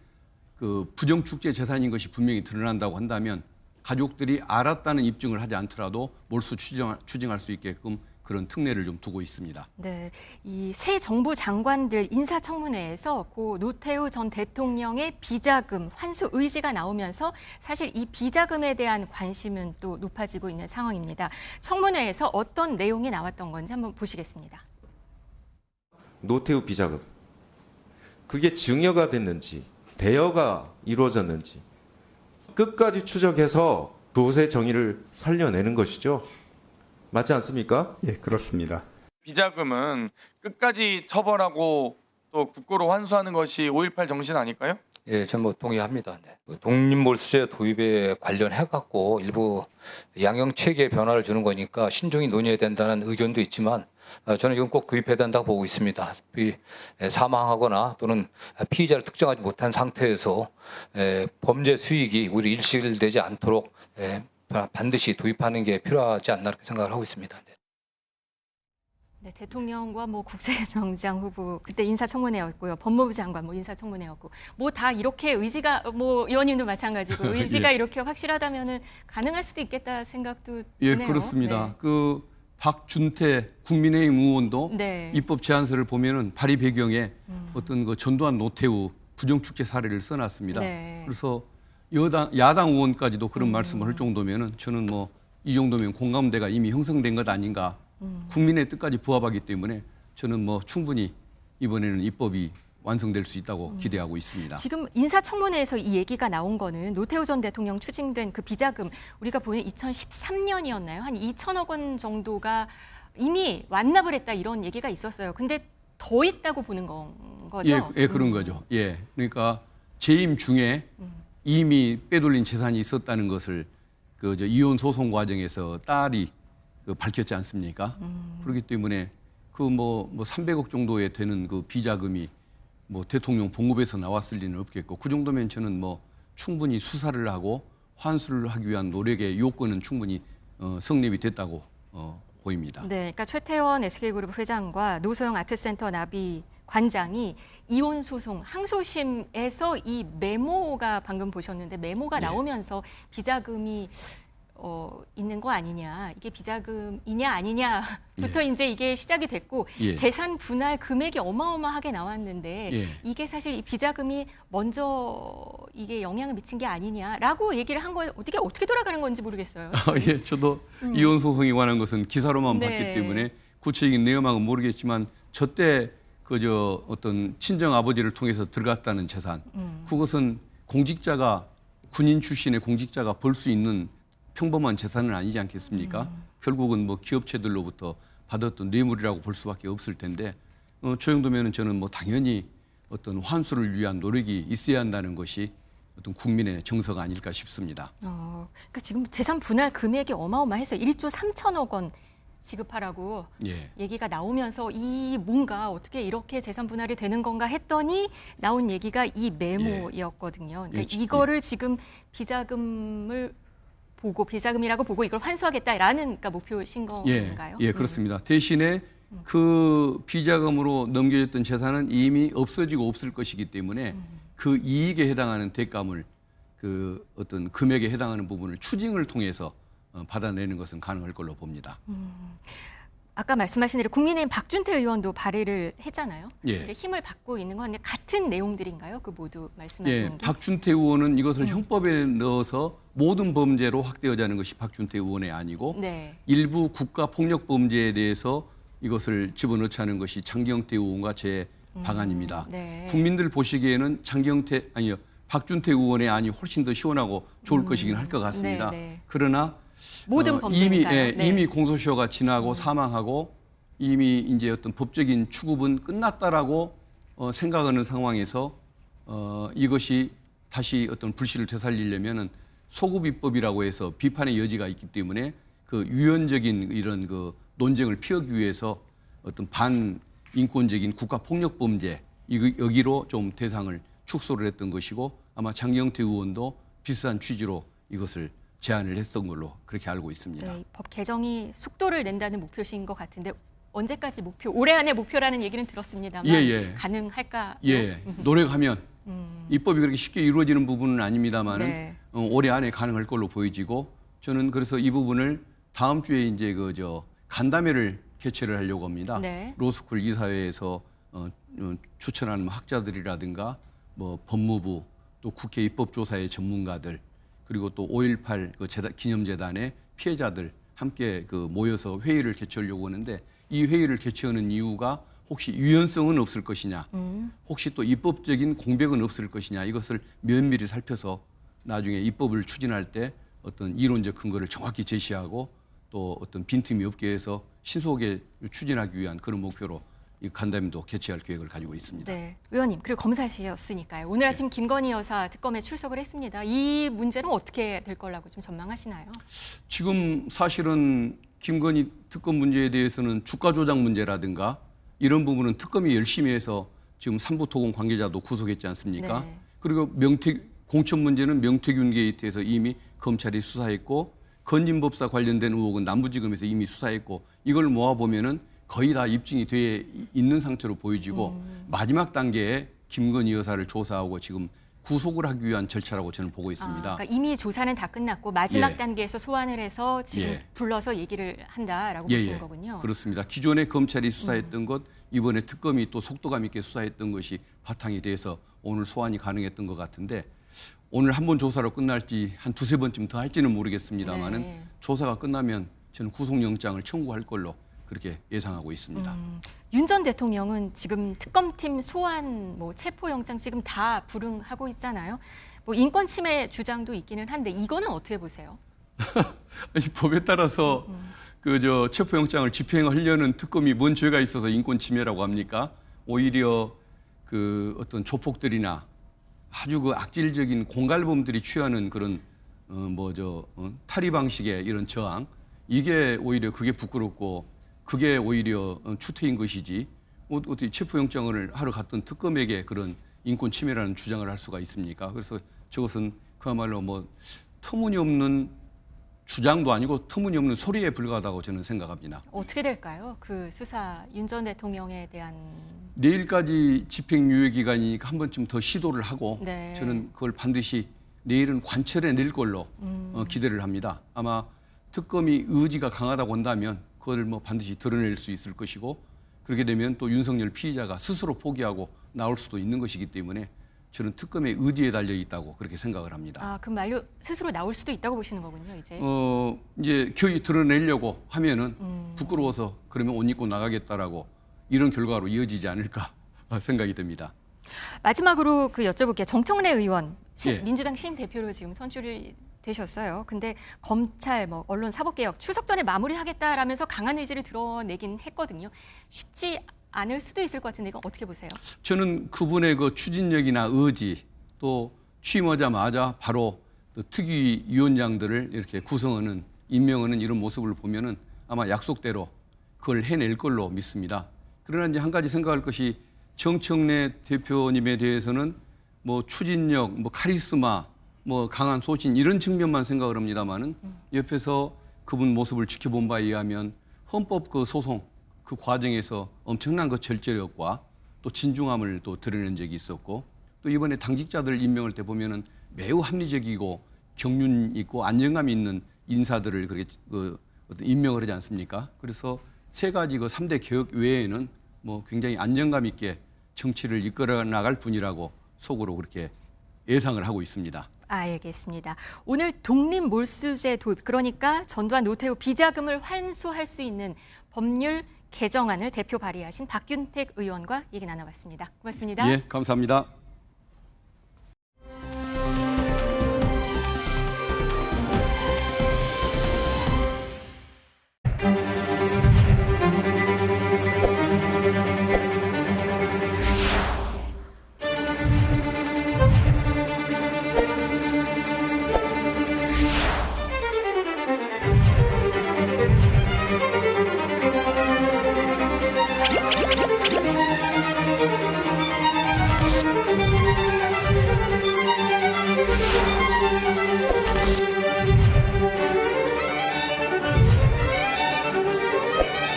그 부정축제 재산인 것이 분명히 드러난다고 한다면 가족들이 알았다는 입증을 하지 않더라도 몰수 추징할 수 있게끔 그런 특례를 좀 두고 있습니다. 네, 이 새 정부 장관들 인사청문회에서 고 노태우 전 대통령의 비자금 환수 의지가 나오면서 사실 이 비자금에 대한 관심은 또 높아지고 있는 상황입니다. 청문회에서 어떤 내용이 나왔던 건지 한번 보시겠습니다. 노태우 비자금, 그게 증여가 됐는지 대여가 이루어졌는지 끝까지 추적해서 그것의 정의를 살려내는 것이죠. 맞지 않습니까? 예, 그렇습니다. 비자금은 끝까지 처벌하고 또 국고로 환수하는 것이 5.18 정신 아닐까요? 예, 저는 뭐 동의합니다. 네. 독립몰수제 도입에 관련해 갖고 일부 양형 체계의 변화를 주는 거니까 신중히 논의해야 된다는 의견도 있지만 저는 이건 꼭 도입해야 된다고 보고 있습니다. 사망하거나 또는 피의자를 특정하지 못한 상태에서 범죄 수익이 우리 일실되지 않도록 반드시 도입하는 게 필요하지 않나 이렇게 생각을 하고 있습니다. 네, 대통령과 뭐 국세청장 후보 그때 인사청문회였고요. 법무부 장관 뭐 인사청문회였고 뭐 다 이렇게 의지가 뭐 의원님도 마찬가지고 의지가 예. 이렇게 확실하다면은 가능할 수도 있겠다 생각도 예, 드네요. 그렇습니다. 네. 그 박준태 국민의힘 의원도 네. 입법 제안서를 보면은 발의 배경에 어떤 그 전두환 노태우 부정축제 사례를 써놨습니다. 네. 그래서 야당 의원까지도 그런 말씀을 할 정도면은 저는 뭐 이 정도면 공감대가 이미 형성된 것 아닌가. 국민의 뜻까지 부합하기 때문에 저는 뭐 충분히 이번에는 입법이 완성될 수 있다고 기대하고 있습니다. 지금 인사청문회에서 이 얘기가 나온 거는 노태우 전 대통령 추징된 그 비자금 우리가 보는 2013년이었나요? 한 2천억 원 정도가 이미 완납을 했다 이런 얘기가 있었어요. 근데 더 있다고 보는 거죠? 예, 그런 거죠. 예, 그러니까 재임 중에 이미 빼돌린 재산이 있었다는 것을 그 이혼 소송 과정에서 딸이 밝혔지 않습니까? 그렇기 때문에 그 뭐 300억 정도에 되는 그 비자금이 뭐 대통령 봉급에서 나왔을 리는 없겠고 그 정도면 저는 뭐 충분히 수사를 하고 환수를 하기 위한 노력의 요건은 충분히 성립이 됐다고 보입니다. 네, 그러니까 최태원 SK그룹 회장과 노소영 아트센터 나비 관장이 이혼 소송 항소심에서 이 메모가 방금 보셨는데 메모가 네. 나오면서 비자금이 있는 거 아니냐, 이게 비자금이냐 아니냐부터 이제 이게 시작이 됐고 예. 재산 분할 금액이 어마어마하게 나왔는데 예. 이게 사실 이 비자금이 먼저 이게 영향을 미친 게 아니냐라고 얘기를 한 거예요. 어떻게 돌아가는 건지 모르겠어요. 예, 저도 이혼 소송에 관한 것은 기사로만 네. 봤기 때문에 구체적인 내용은 모르겠지만 저때 그저 어떤 친정 아버지를 통해서 들어갔다는 재산, 그것은 공직자가 군인 출신의 공직자가 벌 수 있는 평범한 재산은 아니지 않겠습니까? 결국은 뭐 기업체들로부터 받았던 뇌물이라고 볼 수밖에 없을 텐데 저 정도면은 저는 뭐 당연히 어떤 환수를 위한 노력이 있어야 한다는 것이 어떤 국민의 정서가 아닐까 싶습니다. 그러니까 지금 재산 분할 금액이 어마어마해서 1조 3천억 원 지급하라고 예. 얘기가 나오면서 이 뭔가 어떻게 이렇게 재산 분할이 되는 건가 했더니 나온 얘기가 이 메모였거든요. 그러니까 예. 이거를 지금 비자금이라고 보고 이걸 환수하겠다라는 그러니까 목표신 건가요? 예, 그렇습니다. 대신에 그 비자금으로 넘겨졌던 재산은 이미 없어지고 없을 것이기 때문에 그 이익에 해당하는 대감을 그 어떤 금액에 해당하는 부분을 추징을 통해서 받아내는 것은 가능할 걸로 봅니다. 아까 말씀하신 대로 국민의힘 박준태 의원도 발의를 했잖아요. 예. 그러니까 힘을 받고 있는 건데 같은 내용들인가요? 그 모두 말씀하신 예, 게? 박준태 의원은 이것을 형법에 넣어서 모든 범죄로 확대하자는 것이 박준태 의원의 아니고 네. 일부 국가 폭력 범죄에 대해서 이것을 집어넣자는 것이 장경태 의원과 제 방안입니다. 네. 국민들 보시기에는 박준태 의원의 안이 훨씬 더 시원하고 좋을 것이긴 할 것 같습니다. 네. 그러나 모든 범죄니까요. 네. 이미 공소시효가 지나고 사망하고 이미 이제 어떤 법적인 추급은 끝났다라고 생각하는 상황에서 이것이 다시 어떤 불씨를 되살리려면은 소급입법이라고 해서 비판의 여지가 있기 때문에 그 유연적인 이런 그 논쟁을 피하기 위해서 어떤 반인권적인 국가 폭력 범죄 여기로 좀 대상을 축소를 했던 것이고 아마 장경태 의원도 비슷한 취지로 이것을 제안을 했던 걸로 그렇게 알고 있습니다. 네, 법 개정이 속도를 낸다는 목표신 것 같은데 언제까지 목표? 올해 안에 목표라는 얘기는 들었습니다만 예. 가능할까요? 예, 노력하면 입법이 그렇게 쉽게 이루어지는 부분은 아닙니다만은 네. 올해 안에 가능할 걸로 보여지고 저는 그래서 이 부분을 다음 주에 이제 간담회를 개최를 하려고 합니다. 네. 로스쿨 이사회에서 추천하는 학자들이라든가 뭐 법무부 또 국회 입법조사의 전문가들 그리고 또 5.18 기념재단의 피해자들 함께 모여서 회의를 개최하려고 하는데 이 회의를 개최하는 이유가 혹시 유연성은 없을 것이냐, 혹시 또 입법적인 공백은 없을 것이냐 이것을 면밀히 살펴서 나중에 입법을 추진할 때 어떤 이론적 근거를 정확히 제시하고 또 어떤 빈틈이 없게 해서 신속하게 추진하기 위한 그런 목표로 이 간담회도 개최할 계획을 가지고 있습니다. 네, 의원님 그리고 검사시였으니까요. 오늘 아침 김건희 여사 특검에 출석을 했습니다. 이 문제는 어떻게 될 거라고 좀 전망하시나요? 지금 사실은 김건희 특검 문제에 대해서는 주가 조작 문제라든가 이런 부분은 특검이 열심히 해서 지금 삼부토건 관계자도 구속했지 않습니까? 네. 그리고 공천 문제는 명태균 게이트에서 이미 검찰이 수사했고 건진법사 관련된 의혹은 남부지검에서 이미 수사했고 이걸 모아보면은 거의 다 입증이 돼 있는 상태로 보여지고 마지막 단계에 김건희 여사를 조사하고 지금 구속을 하기 위한 절차라고 저는 보고 있습니다. 그러니까 이미 조사는 다 끝났고 마지막 예. 단계에서 소환을 해서 지금 예. 불러서 얘기를 한다라고 보시는 거군요. 그렇습니다. 기존에 검찰이 수사했던 것 이번에 특검이 또 속도감 있게 수사했던 것이 바탕이 돼서 오늘 소환이 가능했던 것 같은데 오늘 한 번 조사로 끝날지 한 두세 번쯤 더 할지는 모르겠습니다만은 네. 조사가 끝나면 저는 구속영장을 청구할 걸로 그렇게 예상하고 있습니다. 윤 전 대통령은 지금 특검팀 소환, 체포영장 지금 다 불응하고 있잖아요. 인권 침해 주장도 있기는 한데 이거는 어떻게 보세요? 이 법에 따라서 체포영장을 집행하려는 특검이 뭔 죄가 있어서 인권 침해라고 합니까? 오히려 어떤 조폭들이나 아주 악질적인 공갈범들이 취하는 그런 탈의 방식의 이런 저항 이게 오히려 그게 부끄럽고 그게 오히려 추태인 것이지 어떻게 체포영장을 하러 갔던 특검에게 그런 인권 침해라는 주장을 할 수가 있습니까? 그래서 저것은 그야말로 터무니없는 주장도 아니고 터무니없는 소리에 불과하다고 저는 생각합니다. 어떻게 될까요? 그 수사 윤 전 대통령에 대한 내일까지 집행유예 기간이니까 한 번쯤 더 시도를 하고 네. 저는 그걸 반드시 내일은 관철해 낼 걸로 기대를 합니다. 아마 특검이 의지가 강하다고 한다면 그걸 뭐 반드시 드러낼 수 있을 것이고 그렇게 되면 또 윤석열 피의자가 스스로 포기하고 나올 수도 있는 것이기 때문에 저는 특검의 의지에 달려 있다고 그렇게 생각을 합니다. 아, 그럼 만료 스스로 나올 수도 있다고 보시는 거군요, 이제. 이제 교의 드러내려고 하면은 부끄러워서 그러면 옷 입고 나가겠다라고 이런 결과로 이어지지 않을까 생각이 듭니다. 마지막으로 그 여쭤볼게요. 정청래 의원, 예. 민주당 신임 대표로 지금 선출이 되셨어요. 근데 검찰, 뭐 언론, 사법개혁 추석 전에 마무리하겠다라면서 강한 의지를 드러내긴 했거든요. 쉽지 않을 수도 있을 것 같은데 이건 어떻게 보세요? 저는 그분의 그 추진력이나 의지 또 취임하자마자 바로 특위위원장들을 이렇게 구성하는 임명하는 이런 모습을 보면은 아마 약속대로 그걸 해낼 걸로 믿습니다. 그러나 이제 한 가지 생각할 것이 정청래 대표님에 대해서는 뭐 추진력, 뭐 카리스마, 뭐 강한 소신 이런 측면만 생각을 합니다만은 옆에서 그분 모습을 지켜본 바에 의하면 헌법 그 소송 그 과정에서 엄청난 그 절제력과 또 진중함을 또 드러낸 적이 있었고 또 이번에 당직자들 임명할 때 보면은 매우 합리적이고 경륜 있고 안정감 있는 인사들을 그렇게 그 어떤 임명을 하지 않습니까? 그래서 세 가지 그 3대 개혁 외에는 뭐 굉장히 안정감 있게 정치를 이끌어 나갈 분이라고 속으로 그렇게 예상을 하고 있습니다. 알겠습니다. 오늘 독립몰수제 도입, 그러니까 전두환 노태우 비자금을 환수할 수 있는 법률 개정안을 대표 발의하신 박균택 의원과 얘기 나눠봤습니다. 고맙습니다. 예, 감사합니다.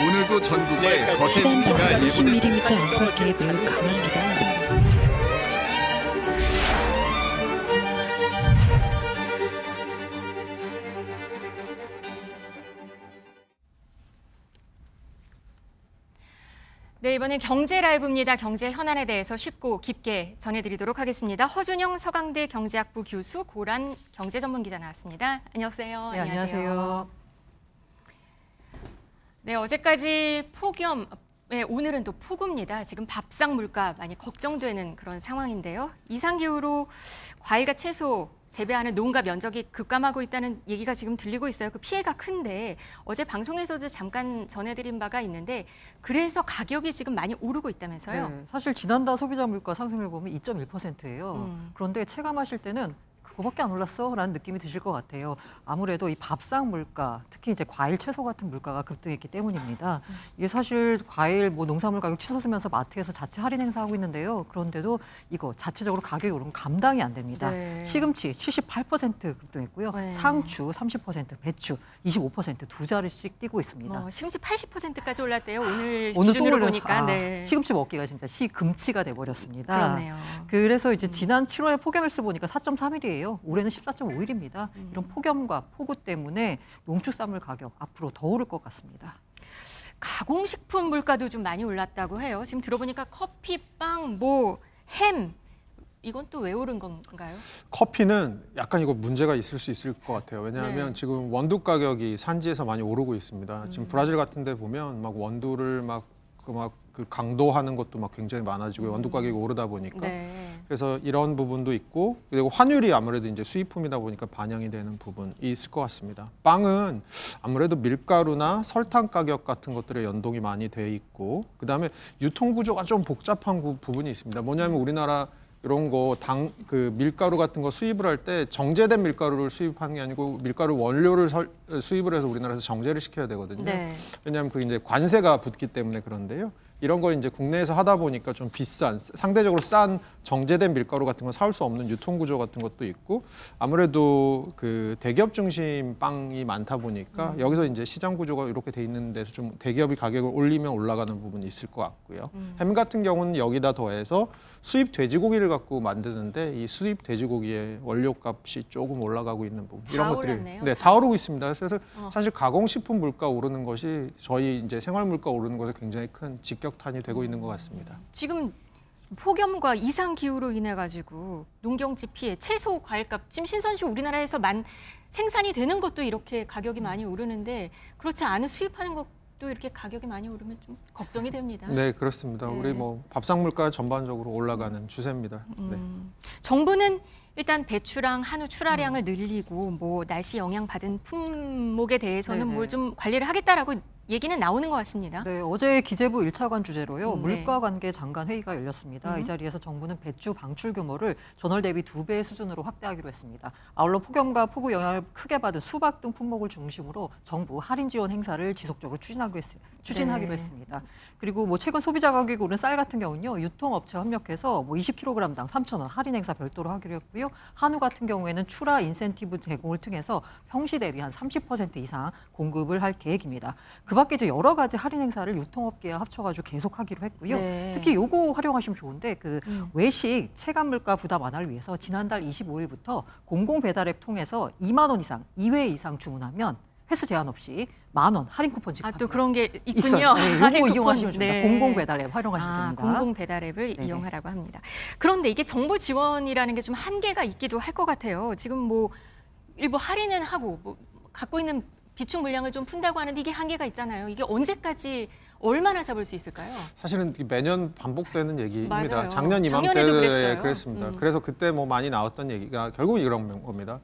오늘도 전국에 거센 비가 예보됐습니다. 거기에 대해 감사합니다. 네, 이번엔 경제 라이브입니다. 경제 현안에 대해서 쉽고 깊게 전해드리도록 하겠습니다. 허준영 서강대 경제학부 교수, 고란 경제전문기자 나왔습니다. 안녕하세요. 네, 안녕하세요. 네, 어제까지 폭염, 네, 오늘은 또 폭우입니다. 지금 밥상 물가 많이 걱정되는 그런 상황인데요. 이상기후로 과일과 채소 재배하는 농가 면적이 급감하고 있다는 얘기가 지금 들리고 있어요. 그 피해가 큰데 어제 방송에서도 잠깐 전해드린 바가 있는데 그래서 가격이 지금 많이 오르고 있다면서요? 네, 사실 지난달 소비자 물가 상승률 보면 2.1%예요. 그런데 체감하실 때는 그거밖에 안 올랐어라는 느낌이 드실 것 같아요. 아무래도 이 밥상 물가, 특히 이제 과일, 채소 같은 물가가 급등했기 때문입니다. 이게 사실 과일, 뭐 농산물 가격 치솟으면서 마트에서 자체 할인 행사하고 있는데요. 그런데도 이거 자체적으로 가격이 오르면 감당이 안 됩니다. 네. 시금치 78% 급등했고요. 네. 상추 30%, 배추 25% 두 자릿씩 뛰고 있습니다. 시금치 80%까지 올랐대요. 오늘 오늘 기준으로 또 보니까. 네. 시금치 먹기가 진짜 시금치가 돼버렸습니다. 그렇네요. 그래서 이제 지난 7월에 폭염일수 보니까 4.3일이에요. 올해는 14.5일입니다. 이런 폭염과 폭우 때문에 농축산물 가격 앞으로 더 오를 것 같습니다. 가공식품 물가도 좀 많이 올랐다고 해요. 지금 들어보니까 커피, 빵, 햄 이건 또 왜 오른 건가요? 커피는 약간 이거 문제가 있을 수 있을 것 같아요. 왜냐하면 네. 지금 원두 가격이 산지에서 많이 오르고 있습니다. 지금 브라질 같은 데 보면 막 원두를 그 강도하는 것도 막 굉장히 많아지고 원두 가격이 오르다 보니까 네. 그래서 이런 부분도 있고 그리고 환율이 아무래도 이제 수입품이다 보니까 반영이 되는 부분이 있을 것 같습니다. 빵은 아무래도 밀가루나 설탕 가격 같은 것들에 연동이 많이 돼 있고 그다음에 유통 구조가 좀 복잡한 부분이 있습니다. 뭐냐면 우리나라 이런 거 그 밀가루 같은 거 수입을 할 때 정제된 밀가루를 수입하는 게 아니고 밀가루 원료를 수입을 해서 우리나라에서 정제를 시켜야 되거든요. 네. 왜냐하면 그게 이제 관세가 붙기 때문에 그런데요. 이런 걸 이제 국내에서 하다 보니까 좀 비싼, 상대적으로 싼 정제된 밀가루 같은 건 사올 수 없는 유통 구조 같은 것도 있고, 아무래도 그 대기업 중심 빵이 많다 보니까 여기서 이제 시장 구조가 이렇게 돼 있는 데서 좀 대기업이 가격을 올리면 올라가는 부분이 있을 것 같고요. 햄 같은 경우는 여기다 더해서 수입 돼지고기를 갖고 만드는데 이 수입 돼지고기의 원료값이 조금 올라가고 있는 부분, 이런 다 것들이 오르네요. 네, 다 오르고 있습니다. 그래서 사실 가공식품 물가 오르는 것이 저희 이제 생활 물가 오르는 것에 굉장히 큰 직격탄이 되고 있는 것 같습니다. 지금 폭염과 이상 기후로 인해 가지고 농경지 피해, 채소, 과일값, 지금 신선식 우리나라에서 생산이 되는 것도 이렇게 가격이 많이 오르는데 그렇지 않은 수입하는 것도 이렇게 가격이 많이 오르면 좀 걱정이 됩니다. 네, 그렇습니다. 네. 우리 뭐 밥상 물가 전반적으로 올라가는 추세입니다. 네. 정부는 일단 배추랑 한우 출하량을 늘리고 뭐 날씨 영향 받은 품목에 대해서는 네네. 뭘 좀 관리를 하겠다라고 얘기는 나오는 것 같습니다. 네, 어제 기재부 1차관 주제로요. 네. 물가관계 장관 회의가 열렸습니다. 이 자리에서 정부는 배추 방출 규모를 전월 대비 2배 수준으로 확대하기로 했습니다. 아울러 폭염과 폭우 영향을 크게 받은 수박 등 품목을 중심으로 정부 할인 지원 행사를 지속적으로 추진하기로 네. 했습니다. 그리고 뭐 최근 소비자 가격이 오른 쌀 같은 경우는요. 유통업체 협력해서 뭐 20kg당 3,000원 할인 행사 별도로 하기로 했고요. 한우 같은 경우에는 출하 인센티브 제공을 통해서 평시 대비 한 30% 이상 공급을 할 계획입니다. 그 밖에 이제 여러 가지 할인 행사를 유통업계와 합쳐가지고 계속하기로 했고요. 네. 특히 요거 활용하시면 좋은데 그 외식 체감 물가 부담 완화를 위해서 지난달 25일부터 공공 배달앱 통해서 2만 원 이상 2회 이상 주문하면 횟수 제한 없이 10,000원 할인 쿠폰 지급합니다. 또 그런 게 있군요. 있어요. 네, 할인 요거 쿠폰. 이용하시면 됩니다. 네. 공공 배달앱 활용하시면 됩니다. 공공 배달앱을 네네. 이용하라고 합니다. 그런데 이게 정부 지원이라는 게 좀 한계가 있기도 할 것 같아요. 지금 뭐 일부 할인은 하고 뭐 갖고 있는 비축 물량을 좀 푼다고 하는데 이게 한계가 있잖아요. 이게 언제까지 얼마나 잡을 수 있을까요? 사실은 매년 반복되는 얘기입니다. 맞아요. 작년 작년에도 이맘때 그랬어요. 그랬습니다. 그래서 그때 뭐 많이 나왔던 얘기가 결국 이런 겁니다.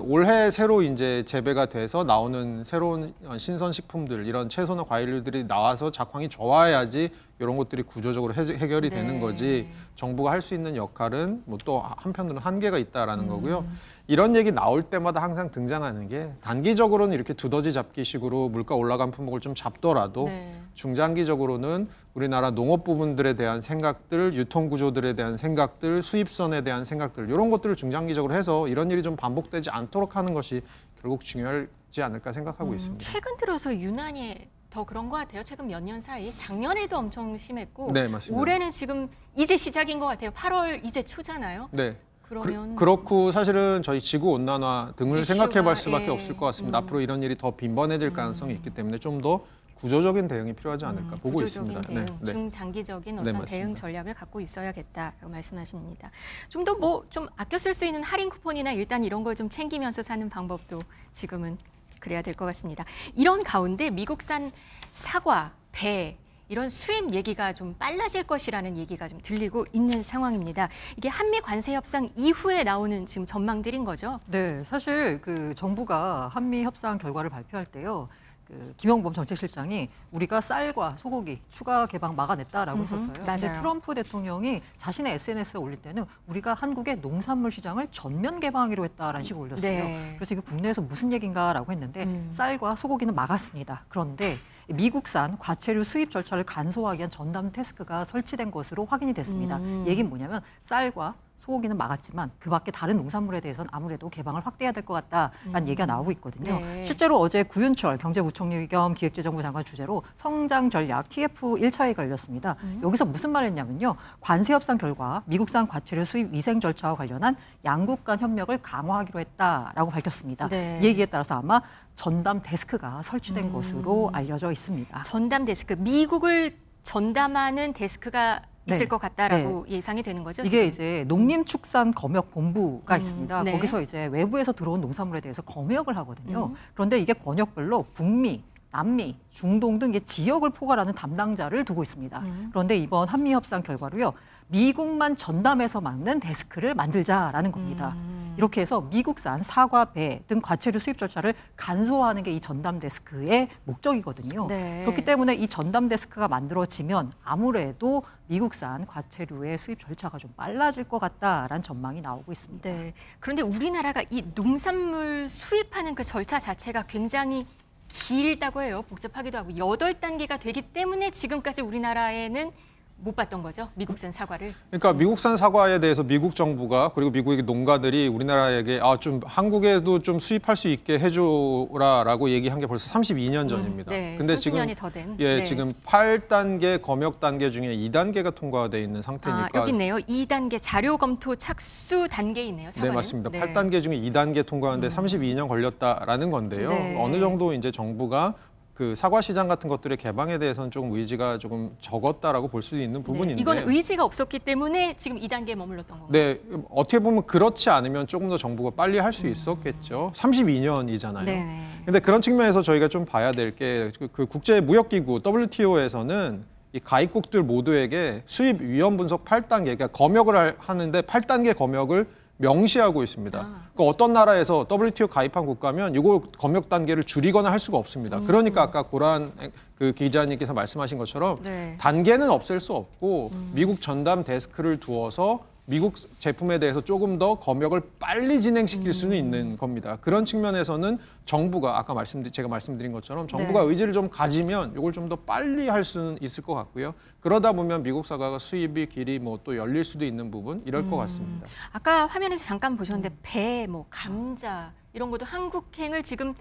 올해 새로 이제 재배가 돼서 나오는 새로운 신선 식품들, 이런 채소나 과일들이 나와서 작황이 좋아야지 이런 것들이 구조적으로 해결이 네. 되는 거지, 정부가 할 수 있는 역할은 뭐 또 한편으로는 한계가 있다라는 거고요. 이런 얘기 나올 때마다 항상 등장하는 게, 단기적으로는 이렇게 두더지 잡기식으로 물가 올라간 품목을 좀 잡더라도 네. 중장기적으로는 우리나라 농업 부분들에 대한 생각들, 유통 구조들에 대한 생각들, 수입선에 대한 생각들, 이런 것들을 중장기적으로 해서 이런 일이 좀 반복되지 않도록 하는 것이 결국 중요하지 않을까 생각하고 있습니다. 최근 들어서 유난히 더 그런 것 같아요. 최근 몇 년 사이. 작년에도 엄청 심했고 네, 맞습니다. 올해는 지금 이제 시작인 것 같아요. 8월 이제 초잖아요. 네. 그러면 그렇고 사실은 저희 지구 온난화 등을 이슈가, 생각해 볼 수밖에 예. 없을 것 같습니다. 앞으로 이런 일이 더 빈번해질 가능성이 있기 때문에 좀 더 구조적인 대응이 필요하지 않을까 보고 구조적인 있습니다. 대응, 중장기적인 네, 어떤 맞습니다. 대응 전략을 갖고 있어야겠다라고 말씀하십니다. 좀 더 뭐 좀 아껴 쓸 수 있는 할인 쿠폰이나 일단 이런 걸 좀 챙기면서 사는 방법도 지금은 그래야 될 것 같습니다. 이런 가운데 미국산 사과, 배 이런 수입 얘기가 좀 빨라질 것이라는 얘기가 좀 들리고 있는 상황입니다. 이게 한미 관세 협상 이후에 나오는 지금 전망들인 거죠? 네, 사실 그 정부가 한미 협상 결과를 발표할 때요. 그 김영범 정책실장이 우리가 쌀과 소고기 추가 개방 막아냈다라고 했었어요. 근데 맞아요. 트럼프 대통령이 자신의 SNS에 올릴 때는 우리가 한국의 농산물 시장을 전면 개방하기로 했다라는 식으로 올렸어요. 네. 그래서 이게 국내에서 무슨 얘기인가라고 했는데 쌀과 소고기는 막았습니다. 그런데 미국산 과체류 수입 절차를 간소화하기 위한 전담 데스크가 설치된 것으로 확인이 됐습니다. 얘기는 뭐냐면 쌀과 소고기는 막았지만 그 밖에 다른 농산물에 대해서는 아무래도 개방을 확대해야 될 것 같다라는 얘기가 나오고 있거든요. 네. 실제로 어제 구윤철 경제부총리 겸 기획재정부 장관 주재로 성장 전략 TF 1차 회의가 열렸습니다. 여기서 무슨 말을 했냐면요. 관세 협상 결과 미국산 과체류 수입 위생 절차와 관련한 양국 간 협력을 강화하기로 했다라고 밝혔습니다. 네. 이 얘기에 따라서 아마 전담 데스크가 설치된 것으로 알려져 있습니다. 전담 데스크, 미국을 전담하는 데스크가 있을 네. 것 같다라고 예상이 되는 거죠? 이게 지금? 이제 농림축산검역본부가 있습니다. 네. 거기서 이제 외부에서 들어온 농산물에 대해서 검역을 하거든요. 그런데 이게 권역별로 북미, 남미, 중동 등 지역을 포괄하는 담당자를 두고 있습니다. 그런데 이번 한미 협상 결과로요. 미국만 전담해서 맡는 데스크를 만들자라는 겁니다. 이렇게 해서 미국산 사과, 배 등 과체류 수입 절차를 간소화하는 게 이 전담 데스크의 목적이거든요. 네. 그렇기 때문에 이 전담 데스크가 만들어지면 아무래도 미국산 과체류의 수입 절차가 좀 빨라질 것 같다라는 전망이 나오고 있습니다. 네. 그런데 우리나라가 이 농산물 수입하는 그 절차 자체가 굉장히 길다고 해요. 복잡하기도 하고 8단계가 되기 때문에 지금까지 우리나라에는 못 봤던 거죠. 미국산 사과를. 그러니까 미국산 사과에 대해서 미국 정부가 그리고 미국의 농가들이 우리나라에게 좀 한국에도 좀 수입할 수 있게 해줘라라고 얘기한 게 벌써 32년 전입니다. 네, 근데 30년이 지금 더 된. 예, 네. 지금 8단계 검역 단계 중에 2단계가 통과돼 있는 상태니까. 여기 있네요. 2단계 자료 검토 착수 단계에 있네요. 사과는. 네, 맞습니다. 네. 8단계 중에 2단계 통과하는데 32년 걸렸다라는 건데요. 네. 어느 정도 이제 정부가 그 사과 시장 같은 것들의 개방에 대해서는 조금 의지가 조금 적었다라고 볼 수 있는 부분인데. 이거는 의지가 없었기 때문에 지금 2단계에 머물렀던 거고. 네, 어떻게 보면 그렇지 않으면 조금 더 정부가 빨리 할 수 있었겠죠. 32년이잖아요. 네네. 근데 그런 측면에서 저희가 좀 봐야 될 게 그 국제무역기구 WTO에서는 이 가입국들 모두에게 수입 위험 분석 8단계, 그러니까 검역을 하는데 8단계 검역을 명시하고 있습니다. 그러니까 어떤 나라에서 WTO 가입한 국가면 이거 검역 단계를 줄이거나 할 수가 없습니다. 그러니까 아까 고란 그 기자님께서 말씀하신 것처럼 네. 단계는 없앨 수 없고 미국 전담 데스크를 두어서 미국 제품에 대해서 조금 더 검역을 빨리 진행시킬 수는 있는 겁니다. 그런 측면에서는 정부가 아까 제가 말씀드린 것처럼 정부가 네. 의지를 좀 가지면 이걸 좀 더 빨리 할 수는 있을 것 같고요. 그러다 보면 미국 사과가 수입이 길이 뭐 또 열릴 수도 있는 부분 이럴 것 같습니다. 아까 화면에서 잠깐 보셨는데 배, 뭐 감자 이런 것도 한국행을 지금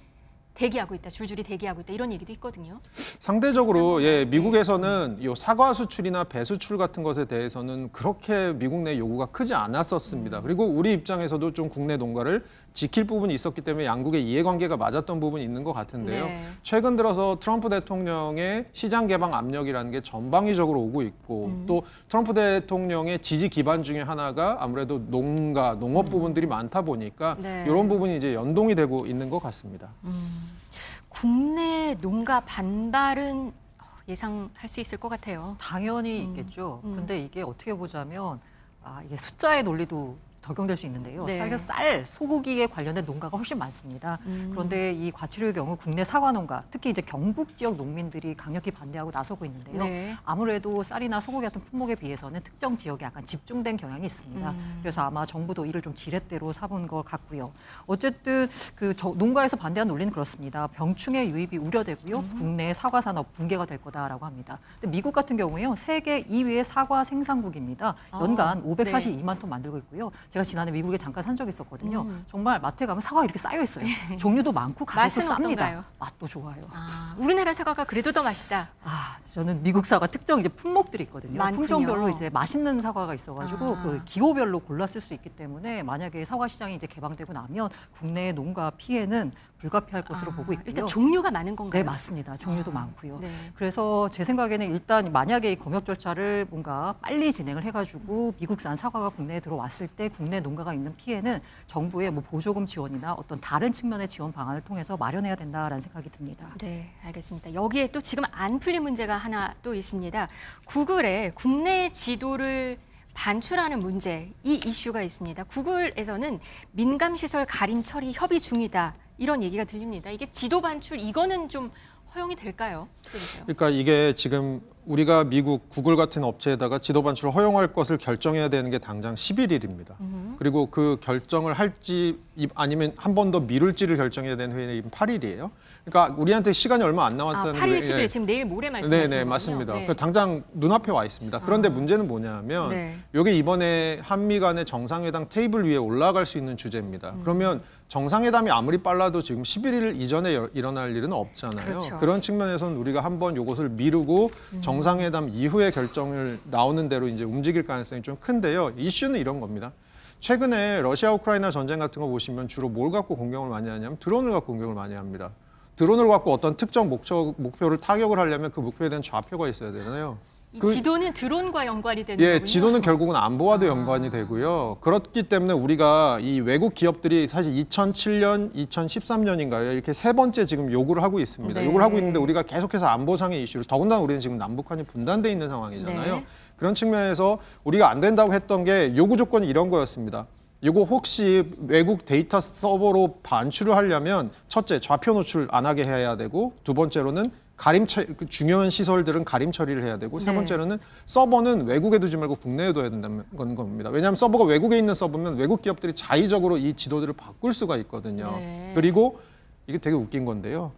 대기하고 있다, 줄줄이 대기하고 있다 이런 얘기도 있거든요. 상대적으로 미국에서는 요 사과 수출이나 배 수출 같은 것에 대해서는 그렇게 미국 내 요구가 크지 않았었습니다. 그리고 우리 입장에서도 좀 국내 농가를 지킬 부분이 있었기 때문에 양국의 이해관계가 맞았던 부분이 있는 것 같은데요. 네. 최근 들어서 트럼프 대통령의 시장 개방 압력이라는 게 전방위적으로 오고 있고 또 트럼프 대통령의 지지 기반 중에 하나가 아무래도 농업 부분들이 많다 보니까 네. 이런 부분이 이제 연동이 되고 있는 것 같습니다. 국내 농가 반발은 예상할 수 있을 것 같아요. 당연히 있겠죠. 근데 이게 어떻게 보자면 이게 숫자의 논리도 적용될 수 있는데요. 네. 사실 쌀, 소고기에 관련된 농가가 훨씬 많습니다. 그런데 이 과치료의 경우 국내 사과 농가, 특히 이제 경북 지역 농민들이 강력히 반대하고 나서고 있는데요. 네. 아무래도 쌀이나 소고기 같은 품목에 비해서는 특정 지역에 약간 집중된 경향이 있습니다. 그래서 아마 정부도 이를 좀 지렛대로 삼은 것 같고요. 어쨌든 농가에서 반대하는 논리는 그렇습니다. 병충해 유입이 우려되고요. 국내 사과 산업 붕괴가 될 거다라고 합니다. 근데 미국 같은 경우에요. 세계 2위의 사과 생산국입니다. 연간 542만 톤 만들고 있고요. 제가 지난해 미국에 잠깐 산 적이 있었거든요. 정말 마트에 가면 사과가 이렇게 쌓여 있어요. 종류도 많고 가격도 맛은 쌉니다. 어떤가요? 맛도 좋아요. 우리나라 사과가 그래도 더 맛있다. 저는 미국 사과 특정 이제 품목들이 있거든요. 많군요. 품종별로 이제 맛있는 사과가 있어가지고 그 기호별로 골랐을 수 있기 때문에 만약에 사과 시장이 이제 개방되고 나면 국내 농가 피해는 불가피할 것으로 보고 있고요. 일단 종류가 많은 건가요? 네, 맞습니다. 종류도 많고요. 네. 그래서 제 생각에는 일단 만약에 이 검역 절차를 뭔가 빨리 진행을 해가지고 미국산 사과가 국내에 들어왔을 때 국내 농가가 있는 피해는 정부의 뭐 보조금 지원이나 어떤 다른 측면의 지원 방안을 통해서 마련해야 된다라는 생각이 듭니다. 네, 알겠습니다. 여기에 또 지금 안 풀린 문제가 하나 또 있습니다. 구글의 국내 지도를 반출하는 문제, 이 이슈가 있습니다. 구글에서는 민감시설 가림 처리 협의 중이다. 이런 얘기가 들립니다. 이게 지도 반출, 이거는 좀 허용이 될까요? 그러세요? 그러니까 이게 지금 우리가 미국 구글 같은 업체에다가 지도 반출을 허용할 것을 결정해야 되는 게 당장 11일입니다. 그리고 그 결정을 할지 아니면 한 번 더 미룰지를 결정해야 되는 회의는 8일이에요. 그러니까 우리한테 시간이 얼마 안 남았다는 8일, 10일, 게 지금 내일 모레 말씀하시는 거군요. 네, 맞습니다. 네. 당장 눈앞에 와 있습니다. 그런데 문제는 뭐냐면 네. 이게 이번에 한미 간의 정상회담 테이블 위에 올라갈 수 있는 주제입니다. 그러면 정상회담이 아무리 빨라도 지금 11일 이전에 일어날 일은 없잖아요. 그렇죠. 그런 측면에서는 우리가 한번 이것을 미루고 정상회담 이후에 결정을 나오는 대로 이제 움직일 가능성이 좀 큰데요. 이슈는 이런 겁니다. 최근에 러시아 우크라이나 전쟁 같은 거 보시면 주로 뭘 갖고 공격을 많이 하냐면 드론을 갖고 공격을 많이 합니다. 드론을 갖고 어떤 특정 목표를 타격을 하려면 그 목표에 대한 좌표가 있어야 되잖아요. 이 지도는 드론과 연관이 되는 거군요. 지도는 결국은 안보와도 연관이 되고요. 그렇기 때문에 우리가 이 외국 기업들이 사실 2007년, 2013년인가요? 이렇게 세 번째 지금 요구를 하고 있습니다. 네. 요구를 하고 있는데 우리가 계속해서 안보상의 이슈를 더군다나 우리는 지금 남북한이 분단돼 있는 상황이잖아요. 네. 그런 측면에서 우리가 안 된다고 했던 게 요구 조건이 이런 거였습니다. 이거 혹시 외국 데이터 서버로 반출을 하려면 첫째 좌표 노출 안 하게 해야 되고 두 번째로는 중요한 시설들은 가림 처리를 해야 되고 세 번째로는 서버는 외국에 두지 말고 국내에 둬야 된다는 겁니다. 왜냐하면 서버가 외국에 있는 서버면 외국 기업들이 자의적으로 이 지도들을 바꿀 수가 있거든요. 네. 그리고 이게 되게 웃긴 건데요.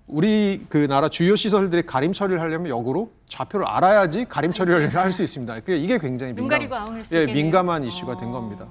우리 그 나라 주요 시설들이 가림 처리를 하려면 역으로 좌표를 알아야지 가림 처리를 할 수 있습니다. 이게 굉장히 눈 가리고 아웅할 수 예, 있겠네요. 민감한 이슈가 된 겁니다.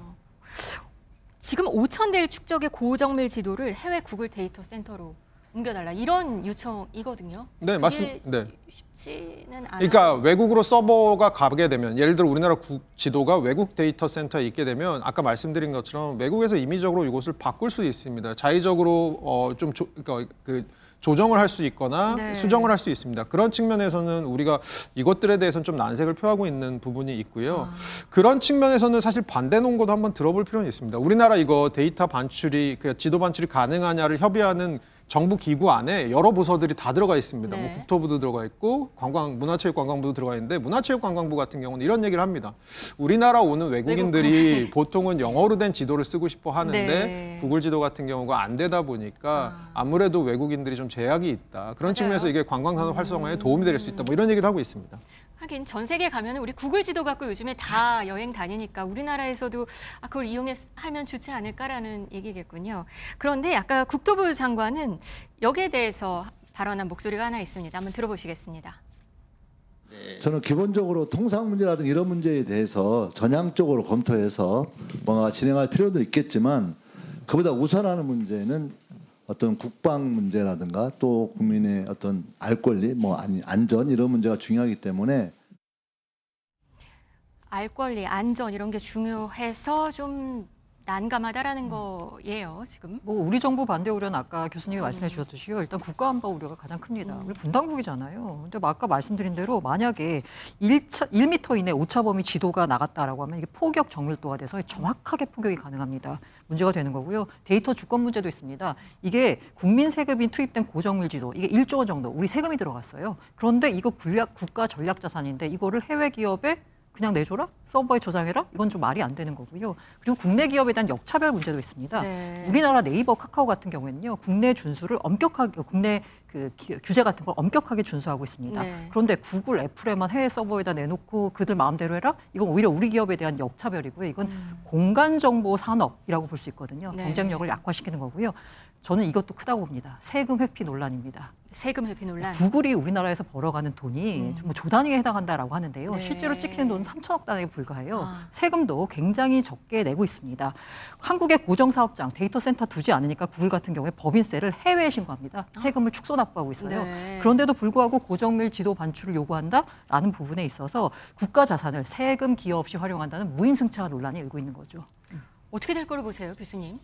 지금 5,000대를 축적의 고정밀 지도를 해외 구글 데이터 센터로 옮겨달라 이런 요청이거든요. 네, 맞습니다. 네. 쉽지는 않아요. 그러니까 외국으로 서버가 가게 되면 예를 들어 우리나라 지도가 외국 데이터 센터에 있게 되면 아까 말씀드린 것처럼 외국에서 임의적으로 이곳을 바꿀 수 있습니다. 자의적으로 그러니까 조정을 할 수 있거나 네. 수정을 할 수 있습니다. 그런 측면에서는 우리가 이것들에 대해서는 좀 난색을 표하고 있는 부분이 있고요. 그런 측면에서는 사실 반대 논거도 한번 들어볼 필요는 있습니다. 우리나라 이거 데이터 반출이 지도 반출이 가능하냐를 협의하는 정부 기구 안에 여러 부서들이 다 들어가 있습니다. 네. 뭐 국토부도 들어가 있고 문화체육관광부도 들어가 있는데 문화체육관광부 같은 경우는 이런 얘기를 합니다. 우리나라 오는 외국인들이 보통은 영어로 된 지도를 쓰고 싶어 하는데 네. 구글 지도 같은 경우가 안 되다 보니까 아무래도 외국인들이 좀 제약이 있다. 그런 측면에서 이게 관광산업 활성화에 도움이 될 수 있다. 뭐 이런 얘기도 하고 있습니다. 하긴 전 세계 가면 우리 구글 지도 갖고 요즘에 다 여행 다니니까 우리나라에서도 그걸 이용하면 좋지 않을까라는 얘기겠군요. 그런데 아까 국토부 장관은 여기에 대해서 발언한 목소리가 하나 있습니다. 한번 들어보시겠습니다. 저는 기본적으로 통상 문제라든가 이런 문제에 대해서 전향적으로 검토해서 뭔가 진행할 필요도 있겠지만 그보다 우선하는 문제는 어떤 국방 문제라든가 또 국민의 어떤 알 권리, 안전 이런 문제가 중요하기 때문에 알 권리, 안전 이런 게 중요해서 좀 난감하다라는 거예요, 지금. 뭐 우리 정부 반대 우려는 아까 교수님이 말씀해 주셨듯이요. 일단 국가안보 우려가 가장 큽니다. 우리 분당국이잖아요. 근데 아까 말씀드린 대로 만약에 1m 이내 오차범위 지도가 나갔다라고 하면 이게 포격 정밀도가 돼서 정확하게 포격이 가능합니다. 문제가 되는 거고요. 데이터 주권 문제도 있습니다. 이게 국민 세금이 투입된 고정밀 지도, 이게 1조 원 정도 우리 세금이 들어갔어요. 그런데 이거 국가 전략 자산인데 이거를 해외 기업에 그냥 내줘라? 서버에 저장해라? 이건 좀 말이 안 되는 거고요. 그리고 국내 기업에 대한 역차별 문제도 있습니다. 네. 우리나라 네이버, 카카오 같은 경우에는요, 국내 준수를 엄격하게, 국내 규제 같은 걸 엄격하게 준수하고 있습니다. 네. 그런데 구글, 애플에만 해외 서버에다 내놓고 그들 마음대로 해라? 이건 오히려 우리 기업에 대한 역차별이고요. 이건 공간정보 산업이라고 볼 수 있거든요. 네. 경쟁력을 약화시키는 거고요. 저는 이것도 크다고 봅니다. 세금 회피 논란입니다. 세금 회피 논란. 구글이 우리나라에서 벌어가는 돈이 뭐 조 단위에 해당한다라고 하는데요. 네. 실제로 찍히는 돈은 3천억 단위에 불과해요. 세금도 굉장히 적게 내고 있습니다. 한국의 고정사업장, 데이터 센터 두지 않으니까 구글 같은 경우에 법인세를 해외에 신고합니다. 세금을 축소 납부하고 있어요. 네. 그런데도 불구하고 고정밀 지도 반출을 요구한다라는 부분에 있어서 국가 자산을 세금 기여 없이 활용한다는 무임승차 논란이 일고 있는 거죠. 어떻게 될 거로 보세요, 교수님?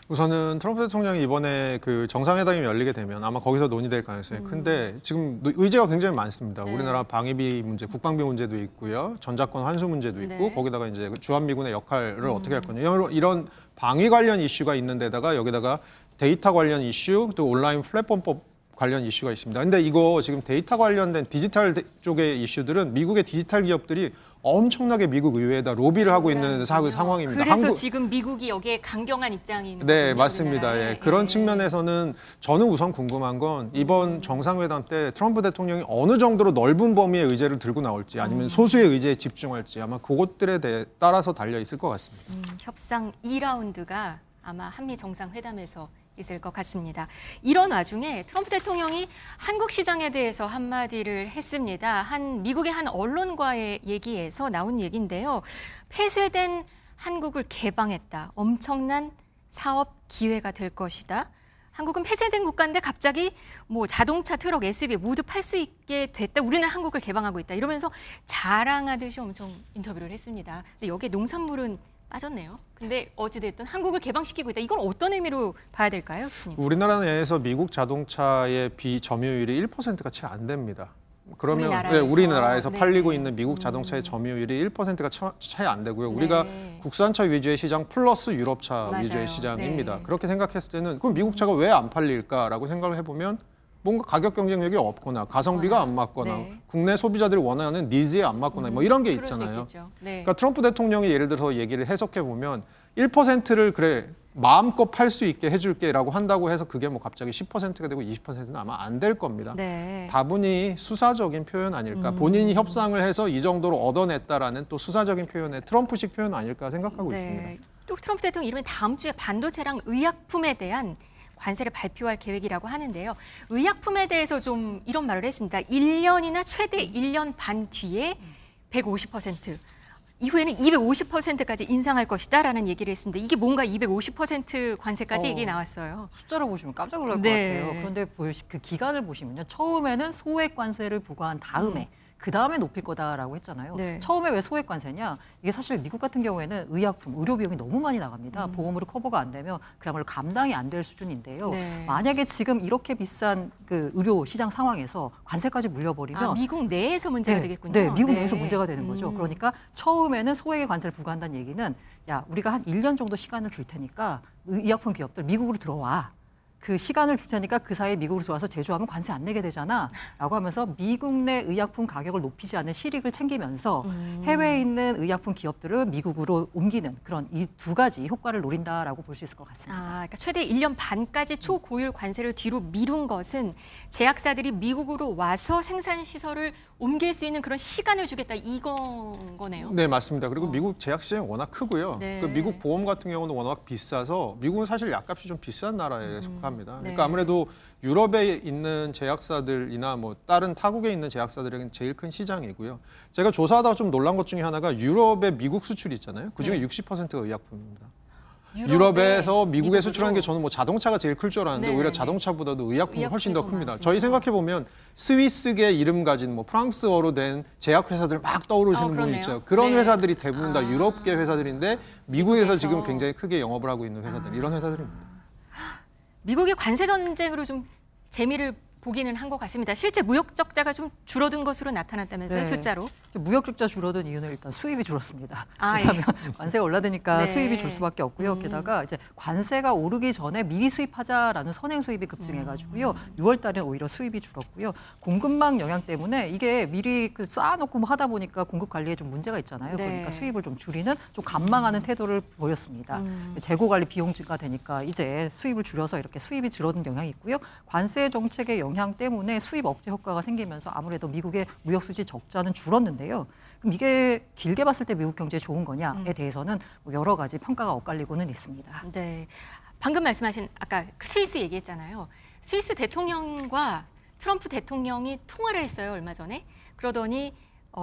우선은 트럼프 대통령이 이번에 그 정상회담이 열리게 되면 아마 거기서 논의될 가능성이 큰데 지금 의제가 굉장히 많습니다. 네. 우리나라 방위비 문제, 국방비 문제도 있고요. 전자권 환수 문제도 있고 네. 거기다가 이제 주한미군의 역할을 어떻게 할 거냐. 이런 방위 관련 이슈가 있는 데다가 여기다가 데이터 관련 이슈 또 온라인 플랫폼법 관련 이슈가 있습니다. 근데 이거 지금 데이터 관련된 디지털 쪽의 이슈들은 미국의 디지털 기업들이 엄청나게 미국 의회에다 로비를 하고 있는 상황입니다. 그래서 지금 미국이 여기에 강경한 입장인 거군요. 네, 맞습니다. 우리나라에. 예. 그런 측면에서는 저는 우선 궁금한 건 이번 정상회담 때 트럼프 대통령이 어느 정도로 넓은 범위의 의제를 들고 나올지 아니면 소수의 의제에 집중할지 아마 그것들에 대해 따라서 달려 있을 것 같습니다. 협상 2라운드가 아마 한미 정상회담에서 있을 것 같습니다. 이런 와중에 트럼프 대통령이 한국 시장에 대해서 한마디를 했습니다. 미국의 한 언론과의 얘기에서 나온 얘기인데요. 폐쇄된 한국을 개방했다. 엄청난 사업 기회가 될 것이다. 한국은 폐쇄된 국가인데 갑자기 뭐 자동차, 트럭, SUV 모두 팔 수 있게 됐다. 우리는 한국을 개방하고 있다. 이러면서 자랑하듯이 엄청 인터뷰를 했습니다. 근데 여기에 농산물은 빠졌네요. 근데 어찌됐든 한국을 개방시키고 있다. 이건 어떤 의미로 봐야 될까요, 교수님? 우리나라 내에서 미국 자동차의 비점유율이 1%가 채 안 됩니다. 그러면 우리나라에서 네. 팔리고 있는 미국 자동차의 점유율이 1%가 채 안 되고요. 우리가 네. 국산차 위주의 시장 플러스 유럽차 맞아요. 위주의 시장입니다. 네. 그렇게 생각했을 때는 그럼 미국 차가 왜 안 팔릴까라고 생각을 해보면 뭔가 가격 경쟁력이 없거나 가성비가 안 맞거나 네. 국내 소비자들이 원하는 니즈에 안 맞거나 뭐 이런 게 그럴 수 있잖아요. 있겠죠. 네. 그러니까 트럼프 대통령이 예를 들어서 얘기를 해석해 보면 1%를 그래 마음껏 팔 수 있게 해줄게라고 한다고 해서 그게 뭐 갑자기 10%가 되고 20%는 아마 안 될 겁니다. 네. 다분히 수사적인 표현 아닐까. 본인이 협상을 해서 이 정도로 얻어냈다라는 또 수사적인 표현의 트럼프식 표현 아닐까 생각하고 있습니다. 또 트럼프 대통령 이러면 다음 주에 반도체랑 의약품에 대한 관세를 발표할 계획이라고 하는데요. 의약품에 대해서 좀 이런 말을 했습니다. 1년이나 최대 1년 반 뒤에 150%, 이후에는 250%까지 인상할 것이다라는 얘기를 했습니다. 이게 뭔가 250% 관세까지 얘기 나왔어요. 숫자로 보시면 깜짝 놀랄 네. 것 같아요. 그런데 그 기간을 보시면요. 처음에는 소액 관세를 부과한 다음에 그 다음에 높일 거다라고 했잖아요. 네. 처음에 왜 소액 관세냐? 이게 사실 미국 같은 경우에는 의약품, 의료 비용이 너무 많이 나갑니다. 보험으로 커버가 안 되면 그야말로 감당이 안 될 수준인데요. 네. 만약에 지금 이렇게 비싼 그 의료 시장 상황에서 관세까지 물려버리면 미국 내에서 문제가 네, 되겠군요. 네, 미국 내에서 문제가 되는 거죠. 그러니까 처음에는 소액의 관세를 부과한다는 얘기는 야, 우리가 한 1년 정도 시간을 줄 테니까 의약품 기업들 미국으로 들어와. 그 시간을 줄 테니까 그 사이에 미국으로 들어와서 제조하면 관세 안 내게 되잖아 라고 하면서 미국 내 의약품 가격을 높이지 않는 실익을 챙기면서 해외에 있는 의약품 기업들을 미국으로 옮기는 그런 이 두 가지 효과를 노린다라고 볼 수 있을 것 같습니다. 그러니까 최대 1년 반까지 초고율 관세를 뒤로 미룬 것은 제약사들이 미국으로 와서 생산 시설을 옮길 수 있는 그런 시간을 주겠다 이건 거네요. 네, 맞습니다. 그리고 미국 제약 시장이 워낙 크고요. 네. 그 미국 보험 같은 경우는 워낙 비싸서 미국은 사실 약값이 좀 비싼 나라에 속합니다. 네. 그러니까 아무래도 유럽에 있는 제약사들이나 뭐 다른 타국에 있는 제약사들에게는 제일 큰 시장이고요. 제가 조사하다가 좀 놀란 것 중에 하나가 유럽의 미국 수출이 있잖아요. 그중에 60%가 의약품입니다. 유럽에서 미국에 미국으로? 수출하는 게 저는 뭐 자동차가 제일 클 줄 알았는데 네, 오히려 네. 자동차보다도 의약품이 훨씬 더 의약품이 더 큽니다. 많군요. 저희 생각해 보면 스위스계 이름 가진 뭐 프랑스어로 된 제약 회사들 막 떠오르시는 분이 그러네요. 있죠. 그런 네. 회사들이 대부분 다 유럽계 회사들인데 미국에서 지금 미국에서. 굉장히 크게 영업을 하고 있는 회사들 이런 회사들입니다. 미국의 관세 전쟁으로 좀 재미를 보기는 한 것 같습니다. 실제 무역 적자가 좀 줄어든 것으로 나타났다면서요, 네. 숫자로? 무역 적자 줄어든 이유는 일단 수입이 줄었습니다. 아, 예. 왜냐하면 관세가 올라드니까 네. 수입이 줄 수밖에 없고요. 게다가 이제 관세가 오르기 전에 미리 수입하자라는 선행 수입이 급증해가지고요. 6월 달에는 오히려 수입이 줄었고요. 공급망 영향 때문에 이게 미리 그 쌓아놓고 뭐 하다 보니까 공급 관리에 좀 문제가 있잖아요. 네. 그러니까 수입을 좀 줄이는 좀 감망하는 태도를 보였습니다. 재고 관리 비용 증가되니까 이제 수입을 줄여서 이렇게 수입이 줄어든 영향이 있고요. 관세 정책의 영향 때문에 수입 억제 효과가 생기면서 아무래도 미국의 무역 수지 적자는 줄었는데요. 그럼 이게 길게 봤을 때 미국 경제에 좋은 거냐에 대해서는 뭐 여러 가지 평가가 엇갈리고는 있습니다. 네. 방금 말씀하신 아까 그 스위스 얘기했잖아요. 스위스 대통령과 트럼프 대통령이 통화를 했어요, 얼마 전에. 그러더니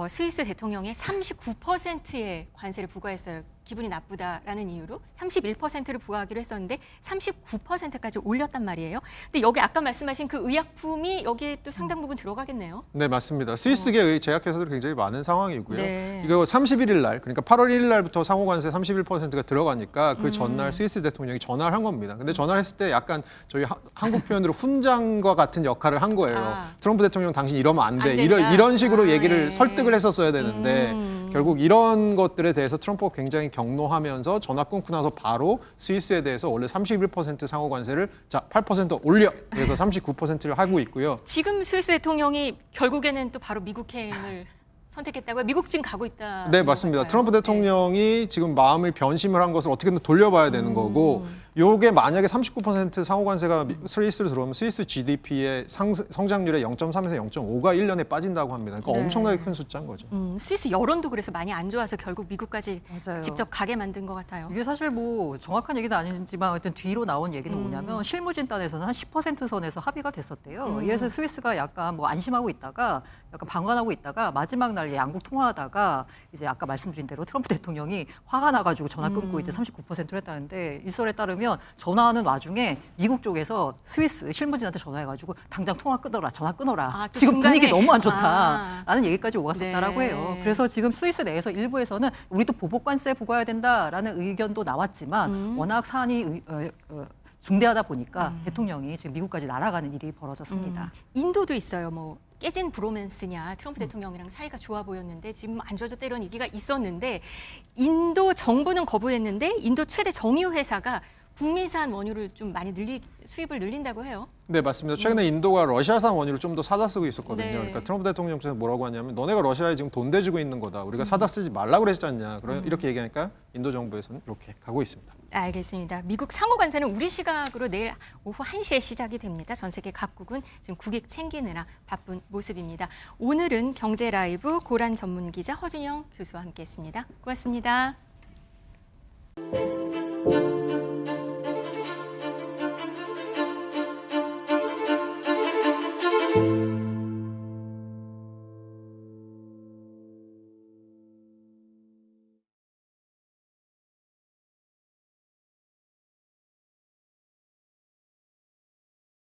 스위스 대통령의 39%의 관세를 부과했어요. 기분이 나쁘다라는 이유로 31%를 부과하기로 했었는데 39%까지 올렸단 말이에요. 근데 여기 아까 말씀하신 그 의약품이 여기에 또 상당 부분 들어가겠네요. 네, 맞습니다. 스위스계 제약회사들이 굉장히 많은 상황이고요. 네. 이거 31일 날, 그러니까 8월 1일 날부터 상호관세 31%가 들어가니까 그 전날 스위스 대통령이 전화를 한 겁니다. 근데 전화를 했을 때 약간 저희 한국 표현으로 훈장과 같은 역할을 한 거예요. 트럼프 대통령 당신 이러면 안 돼. 안 된다. 이런 식으로 얘기를 네. 설득을 했었어야 되는데 결국 이런 것들에 대해서 트럼프가 굉장히 경노하면서 전화 끊고 나서 바로 스위스에 대해서 원래 31% 상호 관세를 자 8% 올려. 그래서 39%를 하고 있고요. 지금 스위스 대통령이 결국에는 또 바로 미국행을 선택했다고요? 미국 지금 가고 있다. 네, 맞습니다. 트럼프 대통령이 지금 마음을 변심을 한 것을 어떻게든 돌려봐야 되는 거고 요게 만약에 39% 상호관세가 스위스로 들어오면 스위스 GDP의 성장률의 0.3에서 0.5가 1년에 빠진다고 합니다. 그러니까 네. 엄청나게 큰 숫자인 거죠. 스위스 여론도 그래서 많이 안 좋아서 결국 미국까지 맞아요. 직접 가게 만든 것 같아요. 이게 사실 뭐 정확한 얘기는 아니지만 하여튼 뒤로 나온 얘기는 뭐냐면 실무진단에서는 한 10% 선에서 합의가 됐었대요. 이래서 스위스가 약간 뭐 안심하고 있다가 약간 방관하고 있다가 마지막 날 양국 통화하다가 이제 아까 말씀드린 대로 트럼프 대통령이 화가 나가지고 전화 끊고 이제 39%를 했다는데 일설에 따르면 전화하는 와중에 미국 쪽에서 스위스 실무진한테 전화해가지고 당장 통화 끊어라, 전화 끊어라. 또 지금 중간에? 분위기 너무 안 좋다라는 얘기까지 오갔었다라고 네. 해요. 그래서 지금 스위스 내에서 일부에서는 우리도 보복관세 부과해야 된다라는 의견도 나왔지만 워낙 사안이 중대하다 보니까 대통령이 지금 미국까지 날아가는 일이 벌어졌습니다. 인도도 있어요. 뭐 깨진 브로맨스냐 트럼프 대통령이랑 사이가 좋아 보였는데 지금 안 좋아졌다 이런 얘기가 있었는데 인도 정부는 거부했는데 인도 최대 정유 회사가 북미산 원유를 좀 많이 수입을 늘린다고 해요. 네, 맞습니다. 최근에 인도가 러시아산 원유를 좀 더 사다 쓰고 있었거든요. 네. 그러니까 트럼프 대통령께서 뭐라고 하냐면 너네가 러시아에 지금 돈 대주고 있는 거다. 우리가 사다 쓰지 말라고 그랬지 않냐. 이렇게 얘기하니까 인도 정부에서는 이렇게 가고 있습니다. 알겠습니다. 미국 상호관세는 우리 시각으로 내일 오후 1시에 시작이 됩니다. 전 세계 각국은 지금 국익 챙기느라 바쁜 모습입니다. 오늘은 경제라이브 고란 전문기자 허준영 교수와 함께했습니다. 고맙습니다.